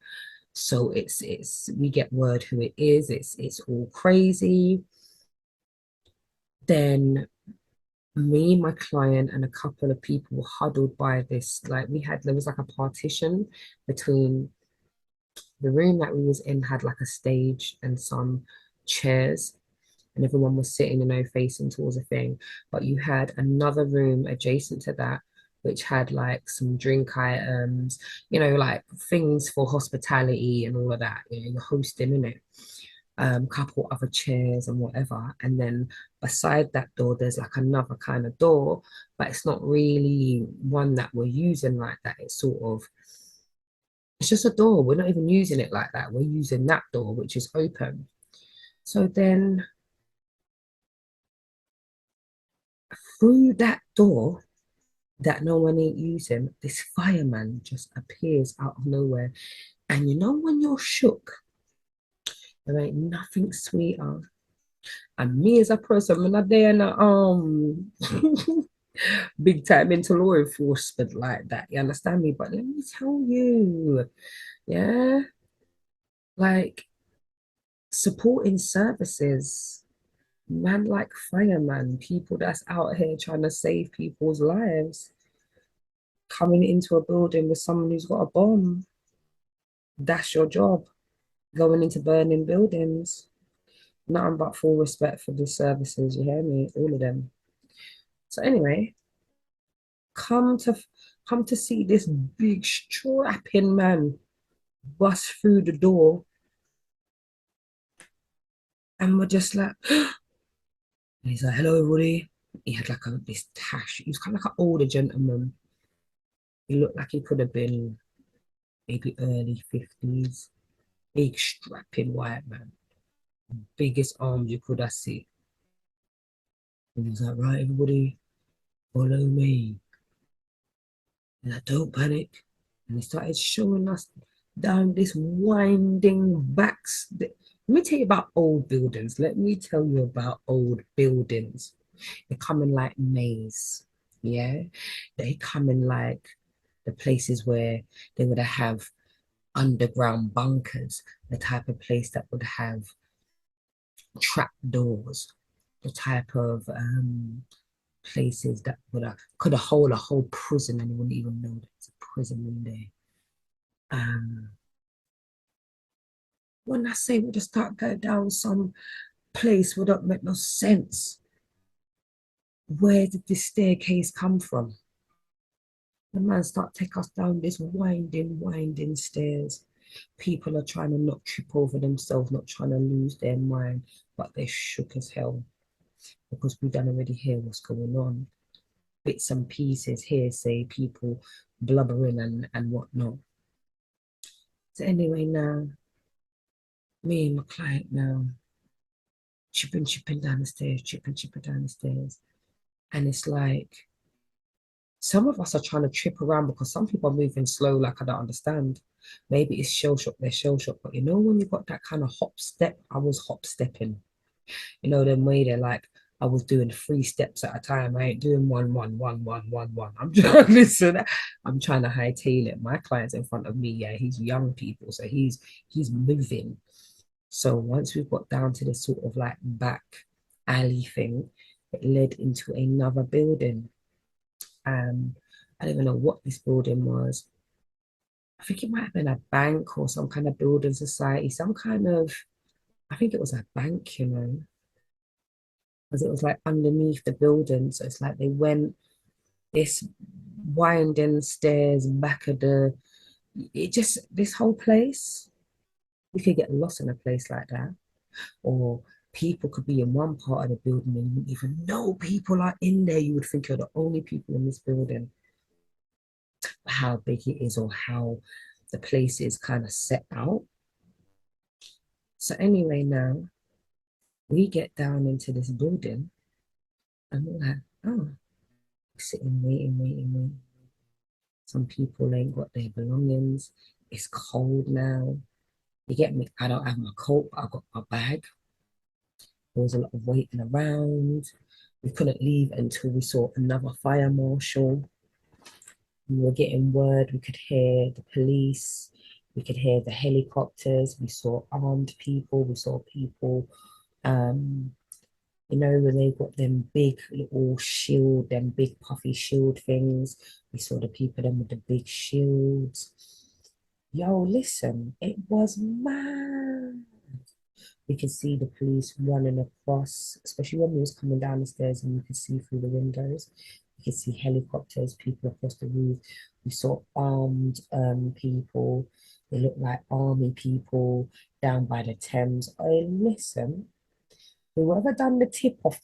So it's we get word who it is. It's all crazy. Then me, my client, and a couple of people were huddled by this. Like there was like a partition between The room that we was in had like a stage and some chairs, and everyone was sitting, facing towards a thing. But you had another room adjacent to that, which had like some drink items, like things for hospitality and all of that. You're hosting in it. Couple other chairs and whatever. And then beside that door, there's like another kind of door, but it's not really one that we're using like that. It's just a door. We're not even using it like that. We're using that door, which is open. So then through that door that no one ain't using, this fireman just appears out of nowhere. And when you're shook, there ain't nothing sweeter. And me as a person, I'm not there in a, big time into law enforcement like that. You understand me? But let me tell you, yeah, like supporting services, man, like fireman, people that's out here trying to save people's lives, coming into a building with someone who's got a bomb. That's your job. Going into burning buildings. Nothing but full respect for the services, you hear me? All of them. So anyway, come to come to see this big strapping man bust through the door, and we're just like, and he's like, "Hello, everybody." He had like this tash. He was kind of like an older gentleman. He looked like he could have been maybe early 50s. Big strapping white man, biggest arms you could have seen. And he was like, "Right, everybody, follow me." And I don't panic. And he started showing us down this winding backs. Let me tell you about old buildings. Let me tell you about old buildings. They come in like maze. Yeah. They come in like the places where they would have underground bunkers, the type of place that would have trap doors, the type of places that would have could have hold a whole prison and you wouldn't even know there's a prison in there. Um, when I say we just start going down some place would not make no sense. Where did this staircase come from? The man start take us down this winding stairs. People are trying to not trip over themselves, not trying to lose their mind, but they're shook as hell because we don't already hear what's going on. Bits and pieces here say people blubbering and whatnot. So anyway, now me and my client now chipping down the stairs, chipping down the stairs, and it's like some of us are trying to trip around because some people are moving slow, like I don't understand. Maybe it's shell shock, they're shell shock, but when you got that kind of hop step, I was hop stepping. Them way they're like I was doing 3 steps at a time. I ain't doing one. I'm trying to listen. I'm trying to hightail it. My client's in front of me. Yeah, he's young people, so he's moving. So once we got down to the sort of like back alley thing, it led into another building. I don't even know what this building was. I think it might have been a bank or some kind of building society, some kind of, I think it was a bank, because it was like underneath the building. So it's like they went this winding stairs back of this whole place. You could get lost in a place like that. Or people could be in one part of the building and you wouldn't even know people are in there. You would think you're the only people in this building. How big it is or how the place is kind of set out. So anyway, now we get down into this building and we're like, oh, sitting, waiting. Some people ain't got their belongings. It's cold now. You get me? I don't have my coat, but I got my bag. There was a lot of waiting around. We couldn't leave until we saw another fire marshal. We were getting word, we could hear the police, we could hear the helicopters, we saw armed people, we saw people, um, when they got them big little shield, them big puffy shield things. We saw the people them with the big shields. Yo, listen, it was mad. We could see the police running across, especially when we was coming down the stairs and you could see through the windows. You could see helicopters, people across the roof. We saw armed people. They looked like army people down by the Thames. Oh, listen, whoever done the tip off,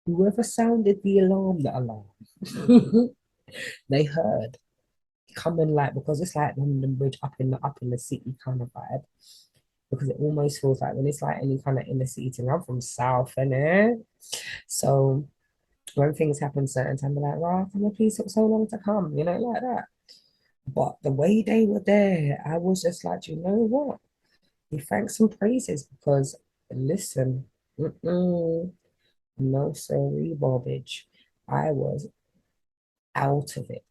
whoever sounded the alarm, they heard coming like because it's like London Bridge up in the city kind of vibe. Because it almost feels like when it's like any kind of inner city thing, I'm from South, innit? So when things happen certain time, I'm like, wow, come on, please took so long to come, you know, like that. But the way they were there, I was just like, you know what? You thanks and praises because listen, no sorry, Bobbage. I was out of it.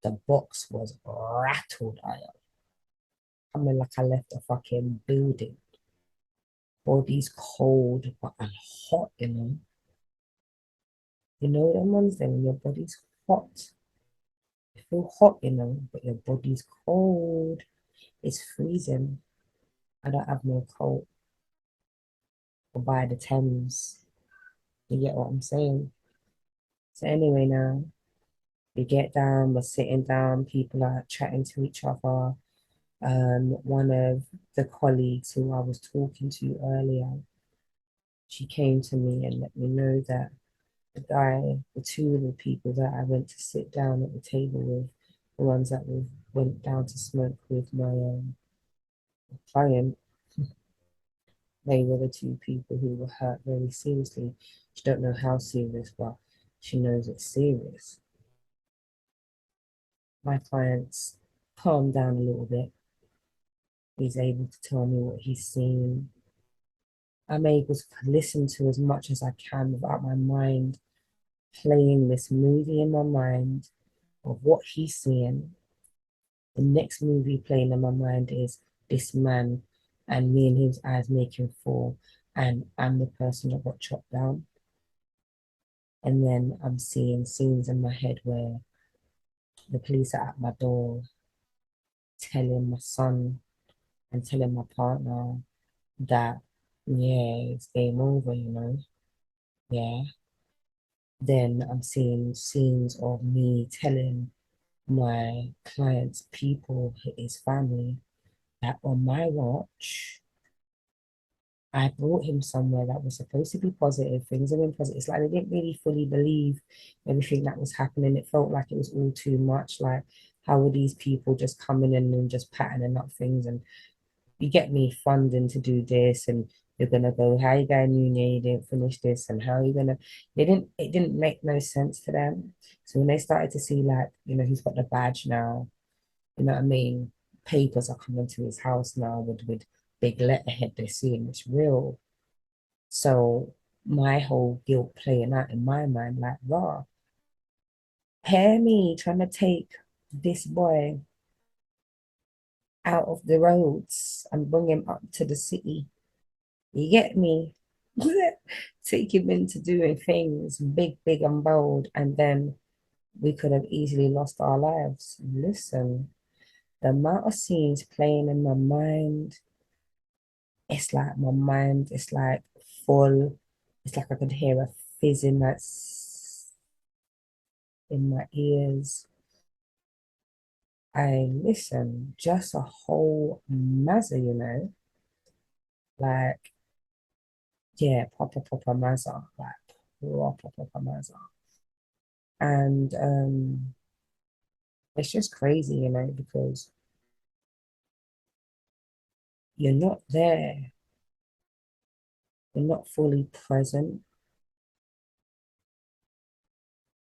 The box was rattled. I mean, like I left a fucking building. Body's cold, but I'm hot, you know. You know them ones then when your body's hot. You feel hot, you know, but your body's cold. It's freezing. I don't have no coat or by the Thames. You get what I'm saying? So anyway now, we get down, we're sitting down, people are chatting to each other. One of the colleagues who I was talking to earlier, she came to me and let me know that the two of the people that I went to sit down at the table with, the ones that we went down to smoke with my client, they were the two people who were hurt very seriously. She don't know how serious, but she knows it's serious. My client's calmed down a little bit. He's able to tell me what he's seen. I'm able to listen to as much as I can without my mind playing this movie in my mind of what he's seeing. The next movie playing in my mind is this man and me and his eyes making fall, and I'm the person that got chopped down. And then I'm seeing scenes in my head where the police are at my door telling my son and telling my partner that, yeah, it's game over, you know? Yeah. Then I'm seeing scenes of me telling my client's people, his family, that on my watch, I brought him somewhere that was supposed to be positive. Things have been positive. It's like they didn't really fully believe everything that was happening. It felt like it was all too much. Like, how are these people just coming in and just patterning up things? And you get me funding to do this, and you're gonna go, how you going uni? You didn't finish this, and how are you gonna? It didn't make no sense to them. So when they started to see, like, you know, he's got the badge now, you know what I mean? Papers are coming to his house now with big letterhead. They're seeing it's real. So my whole guilt playing out in my mind, like, raw, hear me trying to take this boy out of the roads and bring him up to the city. You get me? Take him into doing things big, big and bold, and then we could have easily lost our lives. Listen, the amount of scenes playing in my mind, it's like my mind is like full. It's like I could hear a fizzing that's in my ears. I listen, just a whole mazza, you know, like, yeah, proper mazza, like, proper mazza. And it's just crazy, you know, because you're not there, you're not fully present,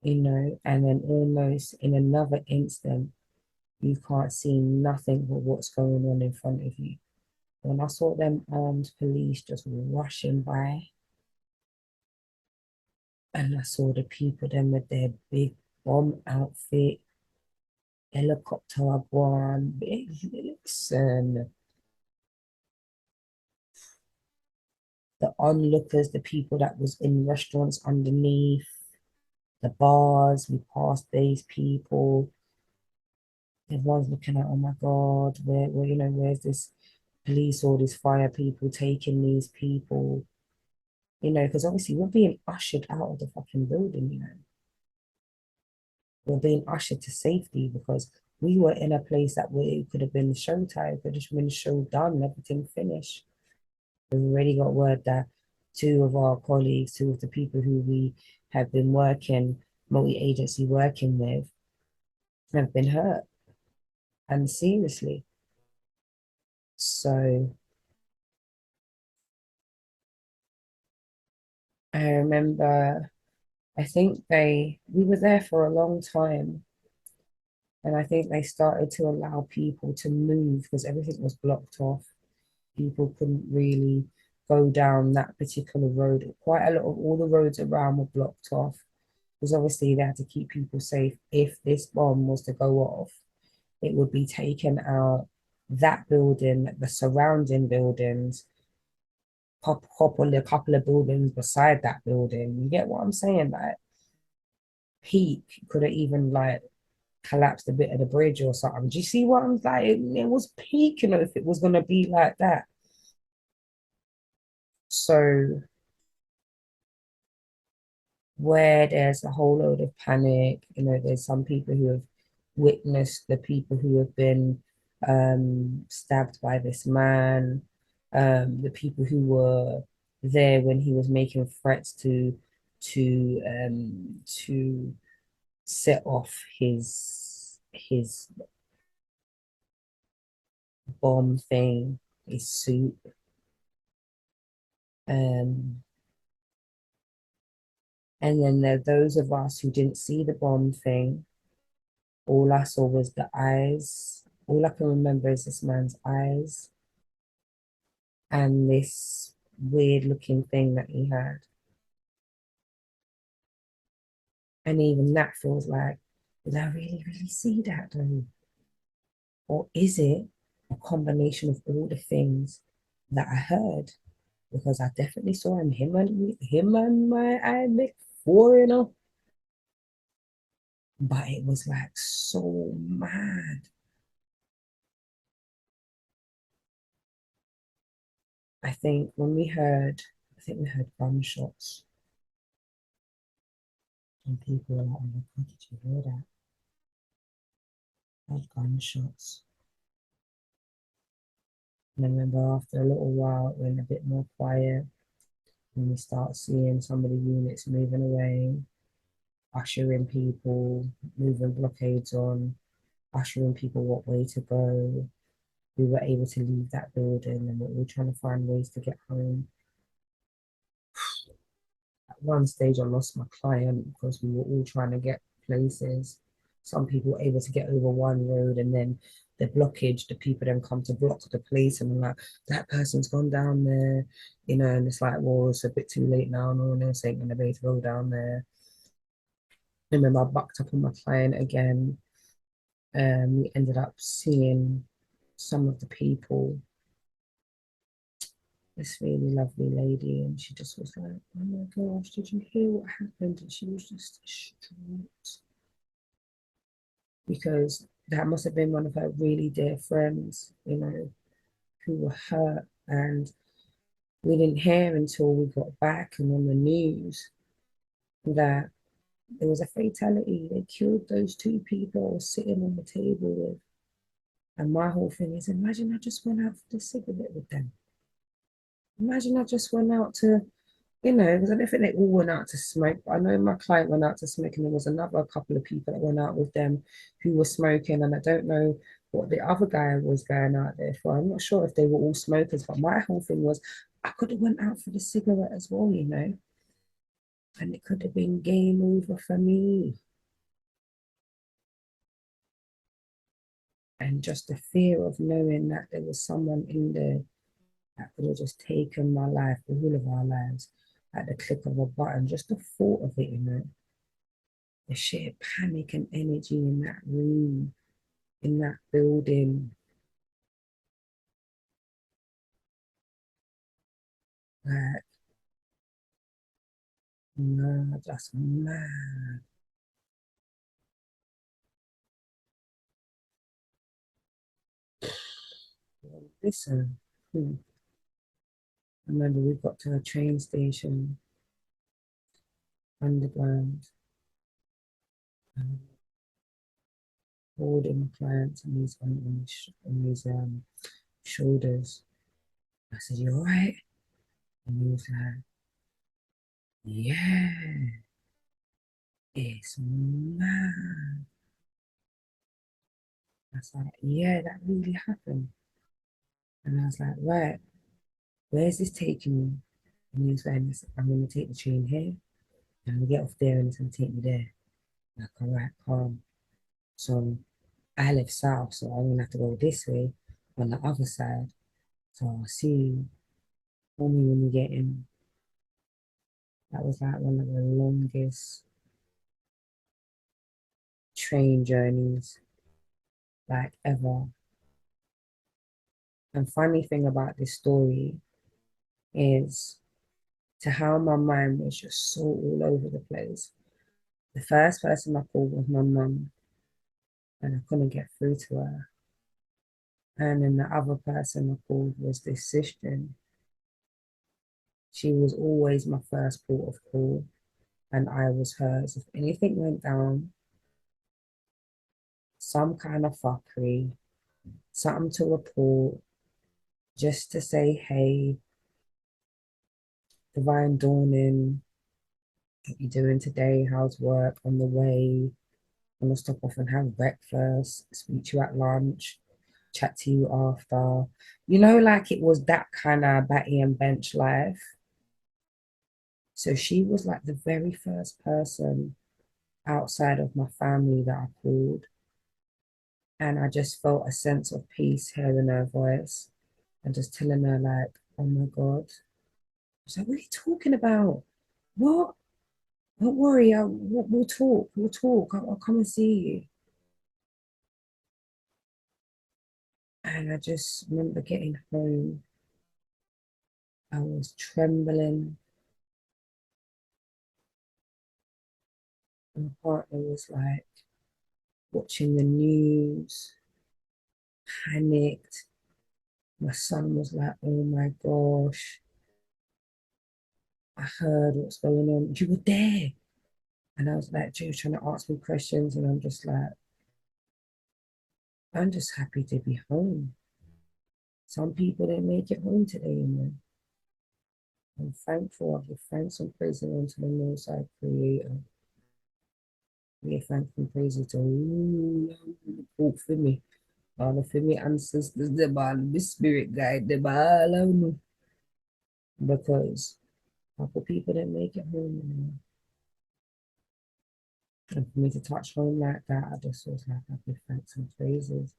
you know, and then almost in another instant, you can't see nothing but what's going on in front of you. When I saw them armed police just rushing by, and I saw the people then with their big bomb outfit, helicopter one, listen, the onlookers, the people that was in restaurants underneath, the bars, we passed these people. Everyone's looking at, oh my God, where's this police or these fire people taking these people? Because obviously we're being ushered out of the fucking building. We're being ushered to safety because we were in a place that we could have been showtime, could have been show done, everything finished. We've already got word that two of our colleagues, two of the people who we have been working, multi-agency working with, have been hurt and seriously. So I remember, I think we were there for a long time. And I think they started to allow people to move because everything was blocked off. People couldn't really go down that particular road. Quite a lot of all the roads around were blocked off because obviously they had to keep people safe. If this bomb was to go off, it would be taken out that building, the surrounding buildings, probably a couple of buildings beside that building. You get what I'm saying? Like peak could have even like collapsed a bit of the bridge or something. Do you see what I'm like? It was peak, if it was gonna be like that. So where there's a whole load of panic, there's some people who have witnessed the people who have been stabbed by this man, the people who were there when he was making threats to set off his bomb thing, his suit. Um, and then there are those of us who didn't see the bomb thing. All I saw was the eyes. All I can remember is this man's eyes and this weird looking thing that he had. And even that feels like, did I really, really see that though? Or is it a combination of all the things that I heard? Because I definitely saw him and my eye make four. But it was like so mad. I think we heard gunshots, and people were like, "Oh my God, did you hear that? I heard gunshots." And I remember after a little while, it went a bit more quiet, and we start seeing some of the units moving away, ushering people, moving blockades on, ushering people what way to go. We were able to leave that building, and we were trying to find ways to get home. At one stage, I lost my client because we were all trying to get places. Some people were able to get over one road, and then the blockage, the people then come to block the place, and I'm like, that person's gone down there, and it's like, well, it's a bit too late now. No one else ain't gonna be able to go down there. And then I bucked up on my client again. We ended up seeing some of the people, this really lovely lady, and she just was like, oh my gosh, did you hear what happened? And she was just distraught because that must have been one of her really dear friends, who were hurt. And we didn't hear until we got back and on the news that there was a fatality. They killed those two people I was sitting on the table with. And my whole thing is imagine I just went out for the cigarette with them. Imagine I just went out to, because I don't think they all went out to smoke, but I know my client went out to smoke, and there was another couple of people that went out with them who were smoking, and I don't know what the other guy was going out there for. I'm not sure if they were all smokers, but my whole thing was I could have went out for the cigarette as well, and it could have been game over for me. And just the fear of knowing that there was someone in there that could have just taken my life, all of our lives, at the click of a button. Just the thought of it, the sheer panic and energy in that room, in that building, like, no, just mad. Listen, I remember we got to a train station, underground, um, holding my clients and these on his shoulders. I said, "You all right?" And he was like, "Yeah, it's mad." I was like, "Yeah, that really happened." And I was like, "Right, where's this taking me?" And he was like, "I'm going to take the train here. And we get off there and it's going to take me there." Like, all right, calm. So I live south, so I'm going to have to go this way on the other side. So I'll see you. Call me when you get in. That was like one of the longest train journeys like ever. And funny thing about this story is to how my mind was just so all over the place. The first person I called was my mum, and I couldn't get through to her. And then the other person I called was this sister. She was always my first port of call, and I was hers. If anything went down, some kind of fuckery, something to report, just to say, hey, divine dawning, what you doing today? How's work? On the way? Want to stop off and have breakfast, speak to you at lunch, chat to you after. You know, like it was that kind of batty and bench life. So she was like the very first person outside of my family that I called. And I just felt a sense of peace hearing her voice and just telling her, like, oh my God. I was like, what are you talking about? What? Don't worry, we'll talk. We'll talk. I'll come and see you. And I just remember getting home. I was trembling. My partner was like watching the news, panicked. My son was like, oh my gosh, I heard what's going on. You were there. And I was like, she was trying to ask me questions. And I'm just like, I'm just happy to be home. Some people didn't make it home today, you know. I'm thankful. I give thanks and praise unto the Most High Creator. I give thanks and praise to all for me. All for me ancestors, the all the spirit guide, the all of me. Because a couple people didn't make it home, you know. And for me to touch home like that, I just was like, I give thanks and praises.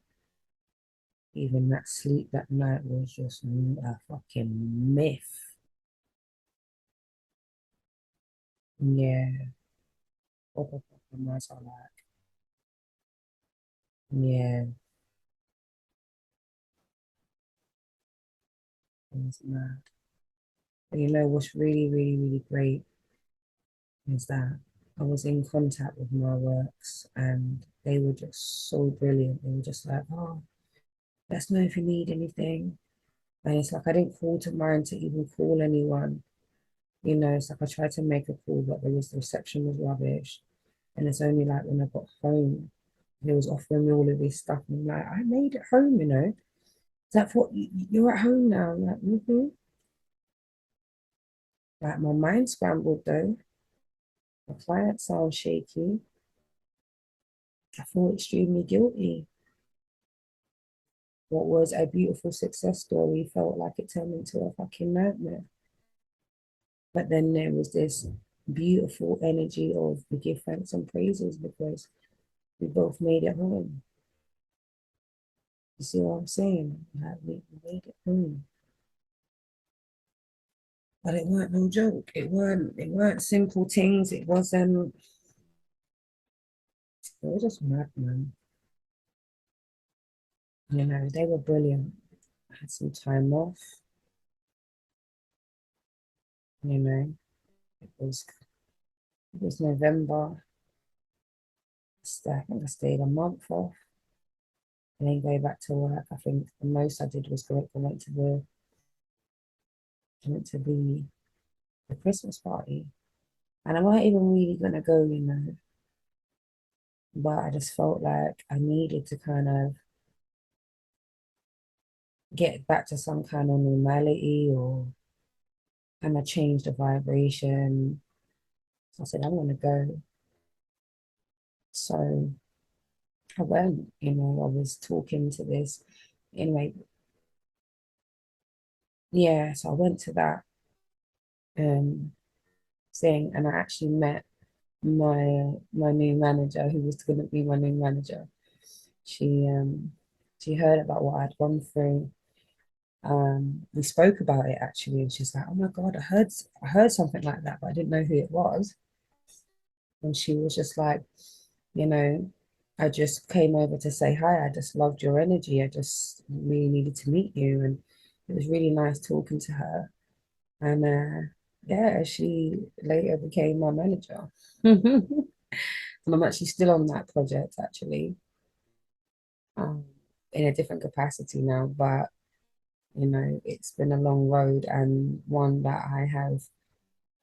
Even that sleep that night was just a fucking myth. Yeah. Proper, proper nice, I like. Yeah, it was mad. But you know what's really, really, really great is that I was in contact with my works and they were just so brilliant. They were just like, oh, let us know if you need anything. And it's like I didn't call to mind to even call anyone. You know, it's like I tried to make a call, but the reception was rubbish. And it's only like when I got home, he was offering me all of this stuff. And I'm like, I made it home, you know. That's what you're at home now. I'm like, Like my mind scrambled though. My client sounds shaky. I feel extremely guilty. What was a beautiful success story felt like it turned into a fucking nightmare. But then there was this beautiful energy of we give thanks and praises because we both made it home. You see what I'm saying? Like we made it home. But it weren't no joke. It weren't simple things. It was just mad, man. You know, they were brilliant. I had some time off, you know. It was November. I think I stayed a month off. and then go back to work. I think the most I did was I went to the Christmas party. And I wasn't even really gonna go, but I just felt like I needed to kind of get back to some kind of normality or kind of change the vibration. So I said, I'm gonna go. So I went, I was talking to this anyway, yeah, so I went to that um thing and I actually met my new manager who was gonna be my new manager. She she heard about what I'd gone through. We spoke about it actually, and she's like, "Oh my God, I heard something like that, but I didn't know who it was." And she was just like, you know, I just came over to say hi. I just loved your energy. I just really needed to meet you, and it was really nice talking to her. And yeah, she later became my manager, and I'm actually still on that project actually, um, in a different capacity now, but. It's been a long road and one that I have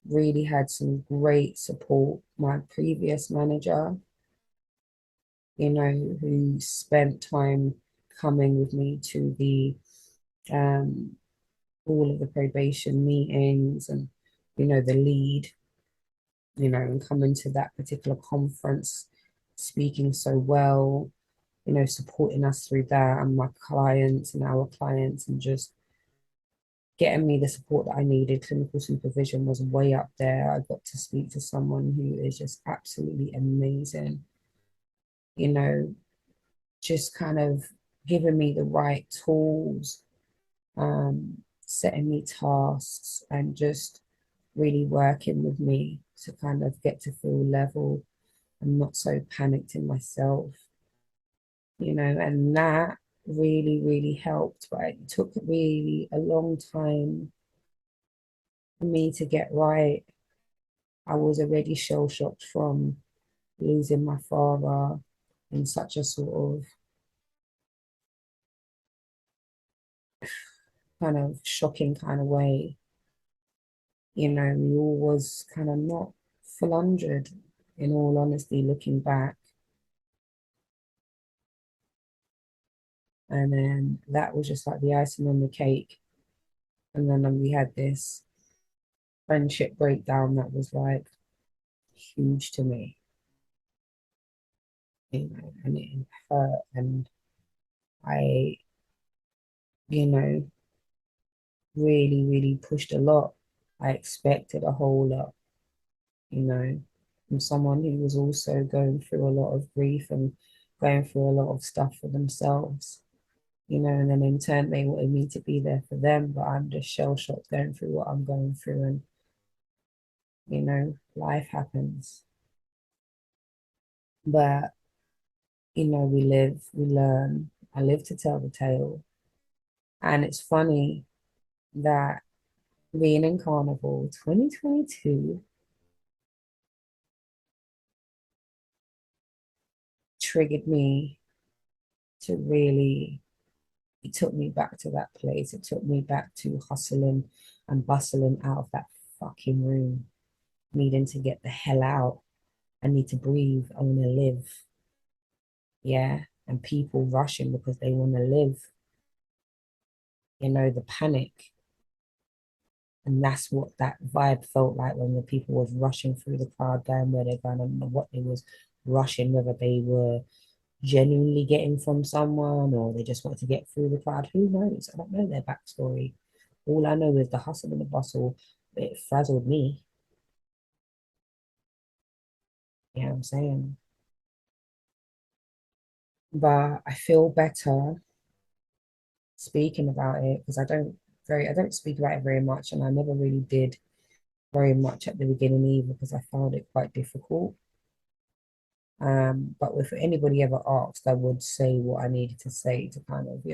really had some great support. My previous manager, who spent time coming with me to the um, all of the probation meetings and, the lead, and coming to that particular conference, speaking so well, supporting us through that and my clients and our clients and just getting me the support that I needed. Clinical supervision was way up there. I got to speak to someone who is just absolutely amazing, you know, just kind of giving me the right tools, setting me tasks, and just really working with me to kind of get to feel level and not so panicked in myself, and that really, really helped. But it took really a long time for me to get right. I was already shell shocked from losing my father in such a sort of kind of shocking kind of way. We all was kind of not full hundred, in all honesty, looking back. And then that was just like the icing on the cake. And then we had this friendship breakdown that was like huge to me, and it hurt. And I, you know, really, really pushed a lot. I expected a whole lot, from someone who was also going through a lot of grief and going through a lot of stuff for themselves, and then in turn they wanted me to be there for them, but I'm just shell shocked going through what I'm going through, and life happens. But we live, we learn. I live to tell the tale. And it's funny that being in Carnival 2022 triggered me to really, it took me back to that place. It took me back to hustling and bustling out of that fucking room, needing to get the hell out. I need to breathe. I want to live. Yeah. And people rushing because they want to live, the panic. And that's what that vibe felt like when the people was rushing through the crowd, going where they're going. I don't know what they was rushing, whether they were genuinely getting from someone or they just wanted to get through the crowd. Who knows? I don't know their backstory. All I know is the hustle and the bustle, it frazzled me. You know what I'm saying? But I feel better speaking about it because I don't speak about it very much, and I never really did very much at the beginning either because I found it quite difficult. But if anybody ever asked, I would say what I needed to say to kind of,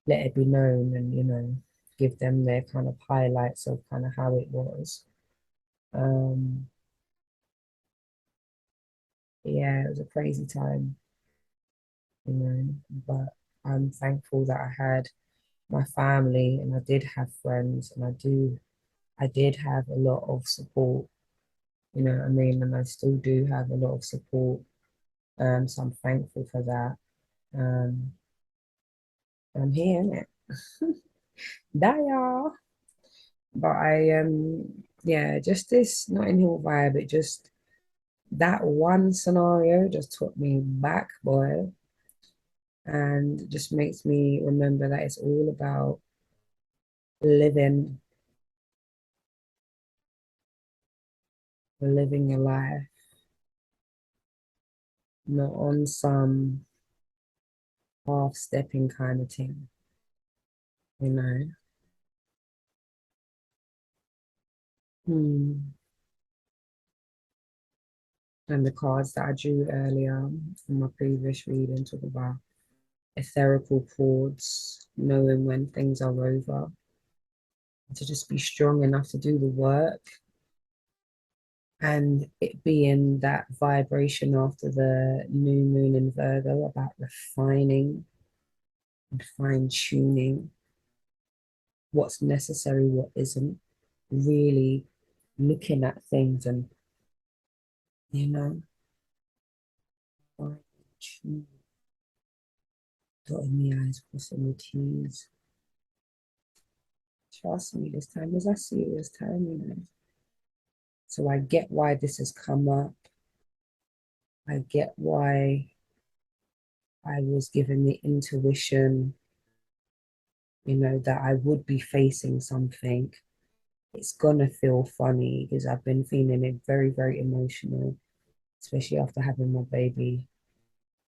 let it be known and, give them their kind of highlights of kind of how it was. Um, yeah, it was a crazy time. you know. But I'm thankful that I had my family and I did have friends and I did have a lot of support, you know what I mean? And I still do have a lot of support. So I'm thankful for that. Um, I'm here, innit? That y'all. But yeah, just this Notting Hill vibe, it just that one scenario just took me back, boy, and just makes me remember that it's all about living, living your life, not on some half stepping kind of thing, you know. Hmm. And the cards that I drew earlier in my previous reading talk about etherical chords, knowing when things are over, to just be strong enough to do the work, and it being that vibration after the new moon in Virgo about refining and fine tuning what's necessary, what isn't, really looking at things and, you know, fine tuning, dotting the I's, crossing the T's. Trust me, this time is a serious time, you know. So I get why this has come up. I get why I was given the intuition, you know, that I would be facing something. It's gonna feel funny because I've been feeling it very, very emotional, especially after having my baby.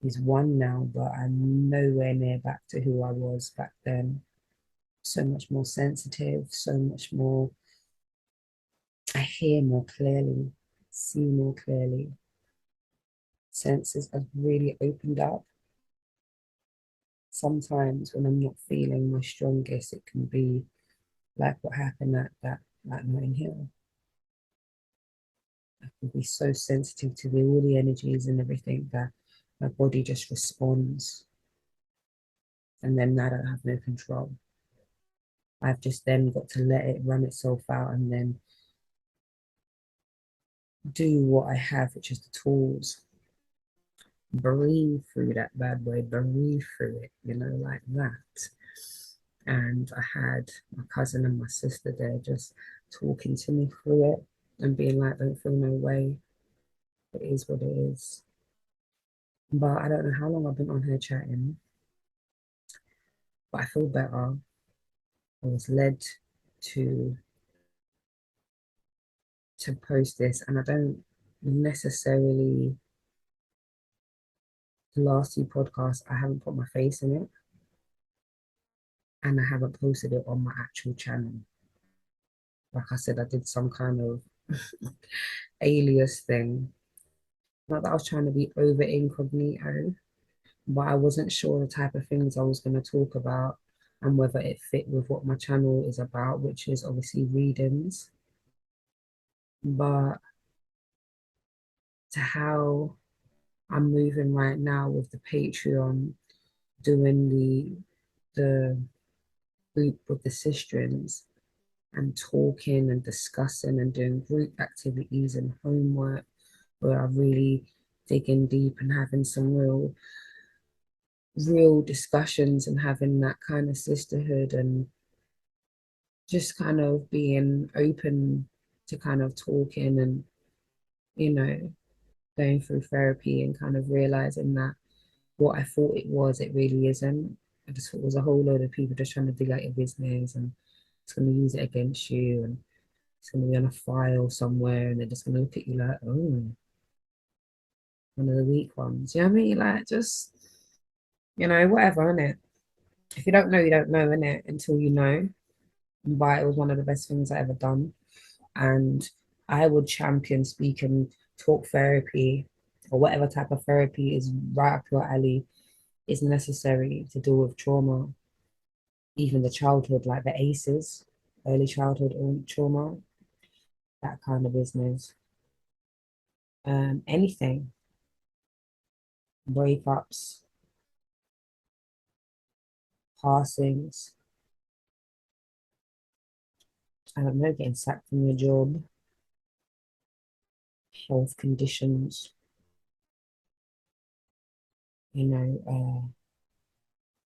He's one now, but I'm nowhere near back to who I was back then. So much more sensitive, so much more, I hear more clearly, see more clearly. Senses have really opened up. Sometimes when I'm not feeling my strongest, it can be like what happened at that Notting Hill. I can be so sensitive to all the energies and everything that my body just responds, and then I don't have no control. I've just then got to let it run itself out and then do what I have, which is the tools. Breathe through that bad boy, breathe through it, you know, like that. And I had my cousin and my sister there just talking to me through it and being like, don't feel no way. It is what it is. But I don't know how long I've been on here chatting, but I feel better. I was led to post this, and I don't necessarily, the last two podcasts, I haven't put my face in it, and I haven't posted it on my actual channel. Like I said, I did some kind of alias thing. Not that I was trying to be over incognito, but I wasn't sure the type of things I was going to talk about and whether it fit with what my channel is about, which is obviously readings. But to how I'm moving right now with the Patreon, doing the group with the sisters and talking and discussing and doing group activities and homework where I really digging deep and having some real discussions and having that kind of sisterhood and just kind of being open to kind of talking and, you know, going through therapy and kind of realizing that what I thought it was, it really isn't. I just thought it was a whole load of people just trying to dig out your business and it's going to use it against you and it's going to be on a file somewhere and they're just going to look at you like, oh, one of the weak ones. You know what I mean? Like, just, you know, whatever, innit? If you don't know, you don't know, innit? Until you know. But it was one of the best things I ever done. And I would champion speak and talk therapy or whatever type of therapy is right up your alley is necessary to deal with trauma, even the childhood, like the ACEs, early childhood trauma, that kind of business. Anything, breakups, passings, I don't know, getting sacked from your job, health conditions,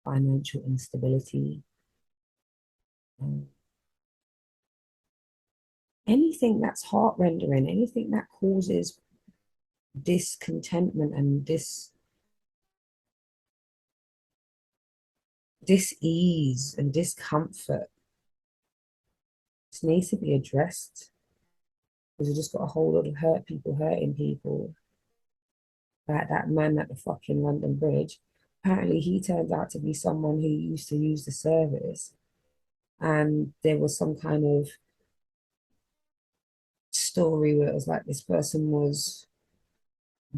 financial instability, um, anything that's heart rendering, anything that causes discontentment and dis-ease and discomfort. This needs to be addressed because we just got a whole lot of hurt people hurting people. Like that man at the fucking London Bridge. Apparently, he turned out to be someone who used to use the service, and there was some kind of story where it was like this person was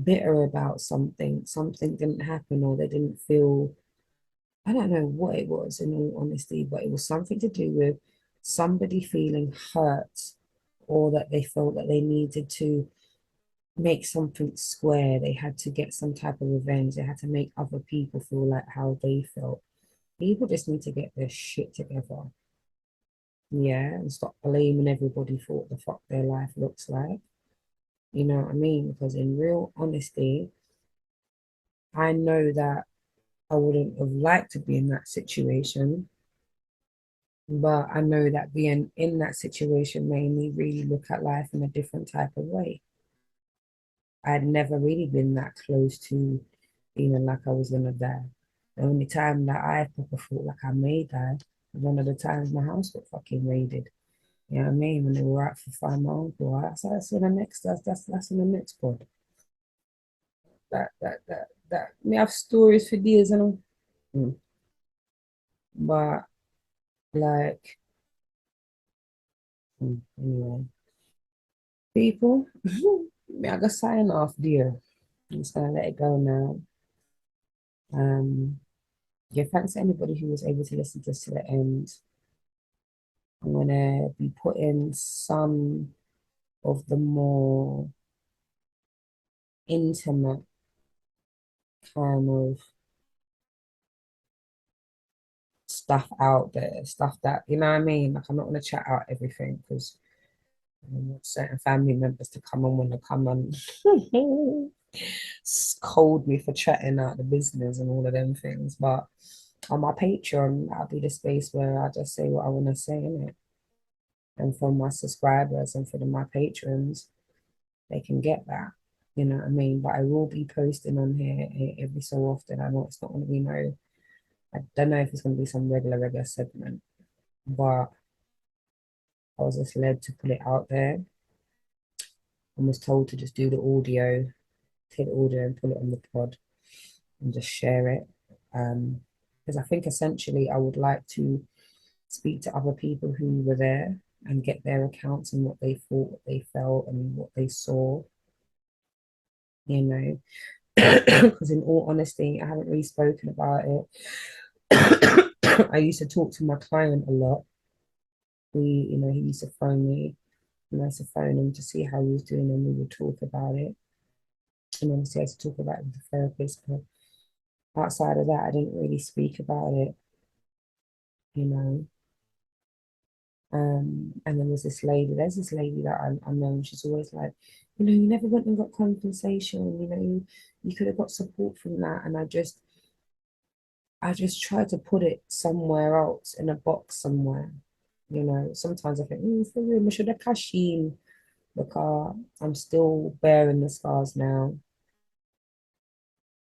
bitter about something didn't happen, or they didn't feel, I don't know what it was in all honesty, but it was something to do with somebody feeling hurt, or that they felt that they needed to make something square. They had to get some type of revenge. They had to make other people feel like how they felt. People just need to get their shit together. Yeah, and stop blaming everybody for what the fuck their life looks like. You know what I mean? Because in real honesty, I know that I wouldn't have liked to be in that situation, but I know that being in that situation made me really look at life in a different type of way. I had never really been that close to feeling like I was gonna die. The only time that I proper thought like I may die was one of the times my house got fucking raided. You know what I mean? When they were out for find my uncle. That's in the next that's in the next pod. That me have stories for days, you know. Mm. But like anyway. People, me I gotta sign off dear. I'm just gonna let it go now. Um yeah, thanks to anybody who was able to listen to this to the end. I'm gonna be putting some of the more intimate kind of stuff out there, stuff that, you know what I mean? Like, I'm not going to chat out everything because I want certain family members to come on when they come and scold me for chatting out the business and all of them things. But on my Patreon, that'll be the space where I just say what I want to say in it. And for my subscribers and for my patrons, they can get that. You know what I mean? But I will be posting on here every so often. I know it's not going to be no, I don't know if it's going to be some regular segment, but I was just led to put it out there and was told to just do the audio, take the audio and put it on the pod and just share it. Because I think essentially I would like to speak to other people who were there and get their accounts and what they thought, what they felt, and what they saw, you know. Because in all honesty, I haven't really spoken about it. I used to talk to my client a lot. He used to phone me, and I used to phone him to see how he was doing, and we would talk about it. And obviously, I had to talk about it with the therapist. But outside of that, I didn't really speak about it, you know. And then there's this lady that I know, and she's always like, you never went and got compensation, you could have got support from that. And I just try to put it somewhere else in a box somewhere. Sometimes I think, for real, I should have cashed in because I'm still bearing the scars now.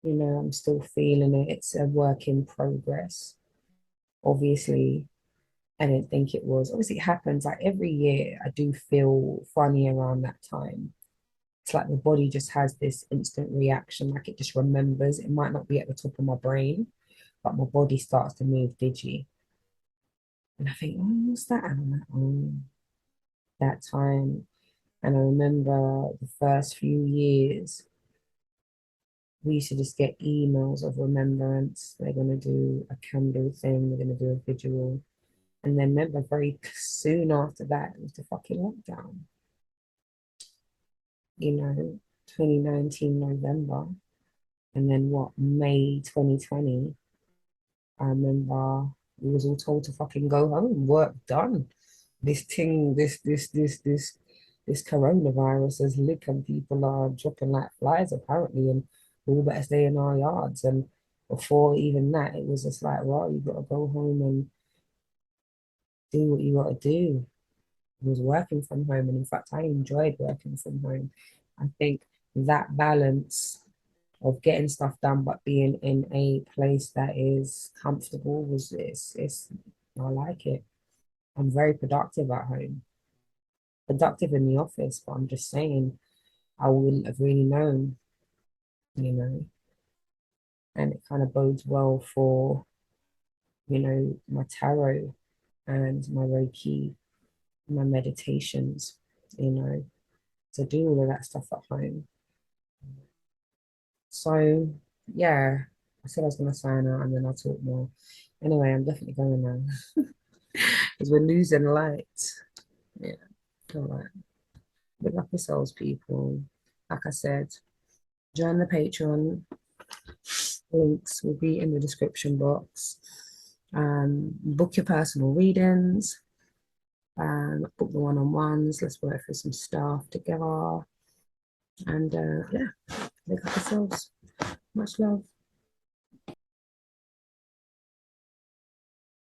I'm still feeling it. It's a work in progress. Obviously, I didn't think it was. Obviously, it happens like every year. I do feel funny around that time. It's like the body just has this instant reaction, like it just remembers. It might not be at the top of my brain, but my body starts to move digi. And I think, what's that? And I'm like, that time. And I remember the first few years, we used to just get emails of remembrance. They're going to do a candle thing, they're going to do a vigil. And then remember, very soon after that, it was the fucking lockdown, 2019 November. And then what, May 2020, I remember we was all told to fucking go home, work done. This thing, this coronavirus is licking, people are dropping like flies apparently, and we all better stay in our yards. And before even that, it was just like, well, you gotta go home and do what you gotta do. I was working from home, and in fact, I enjoyed working from home. I think that balance of getting stuff done but being in a place that is comfortable was it's I like it. I'm very productive at home, productive in the office, but I'm just saying I wouldn't have really known, you know, and it kind of bodes well for, my tarot and my Reiki, my meditations, to do all of that stuff at home. So yeah, I said I was gonna sign out and then I'll talk more. Anyway, I'm definitely going now because we're losing light. Yeah, all right. Big up yourselves, people. Like I said, join the Patreon. Links will be in the description box. Book your personal readings. Book the one-on-ones. Let's work through some stuff together. And yeah, big up yourselves. Much love.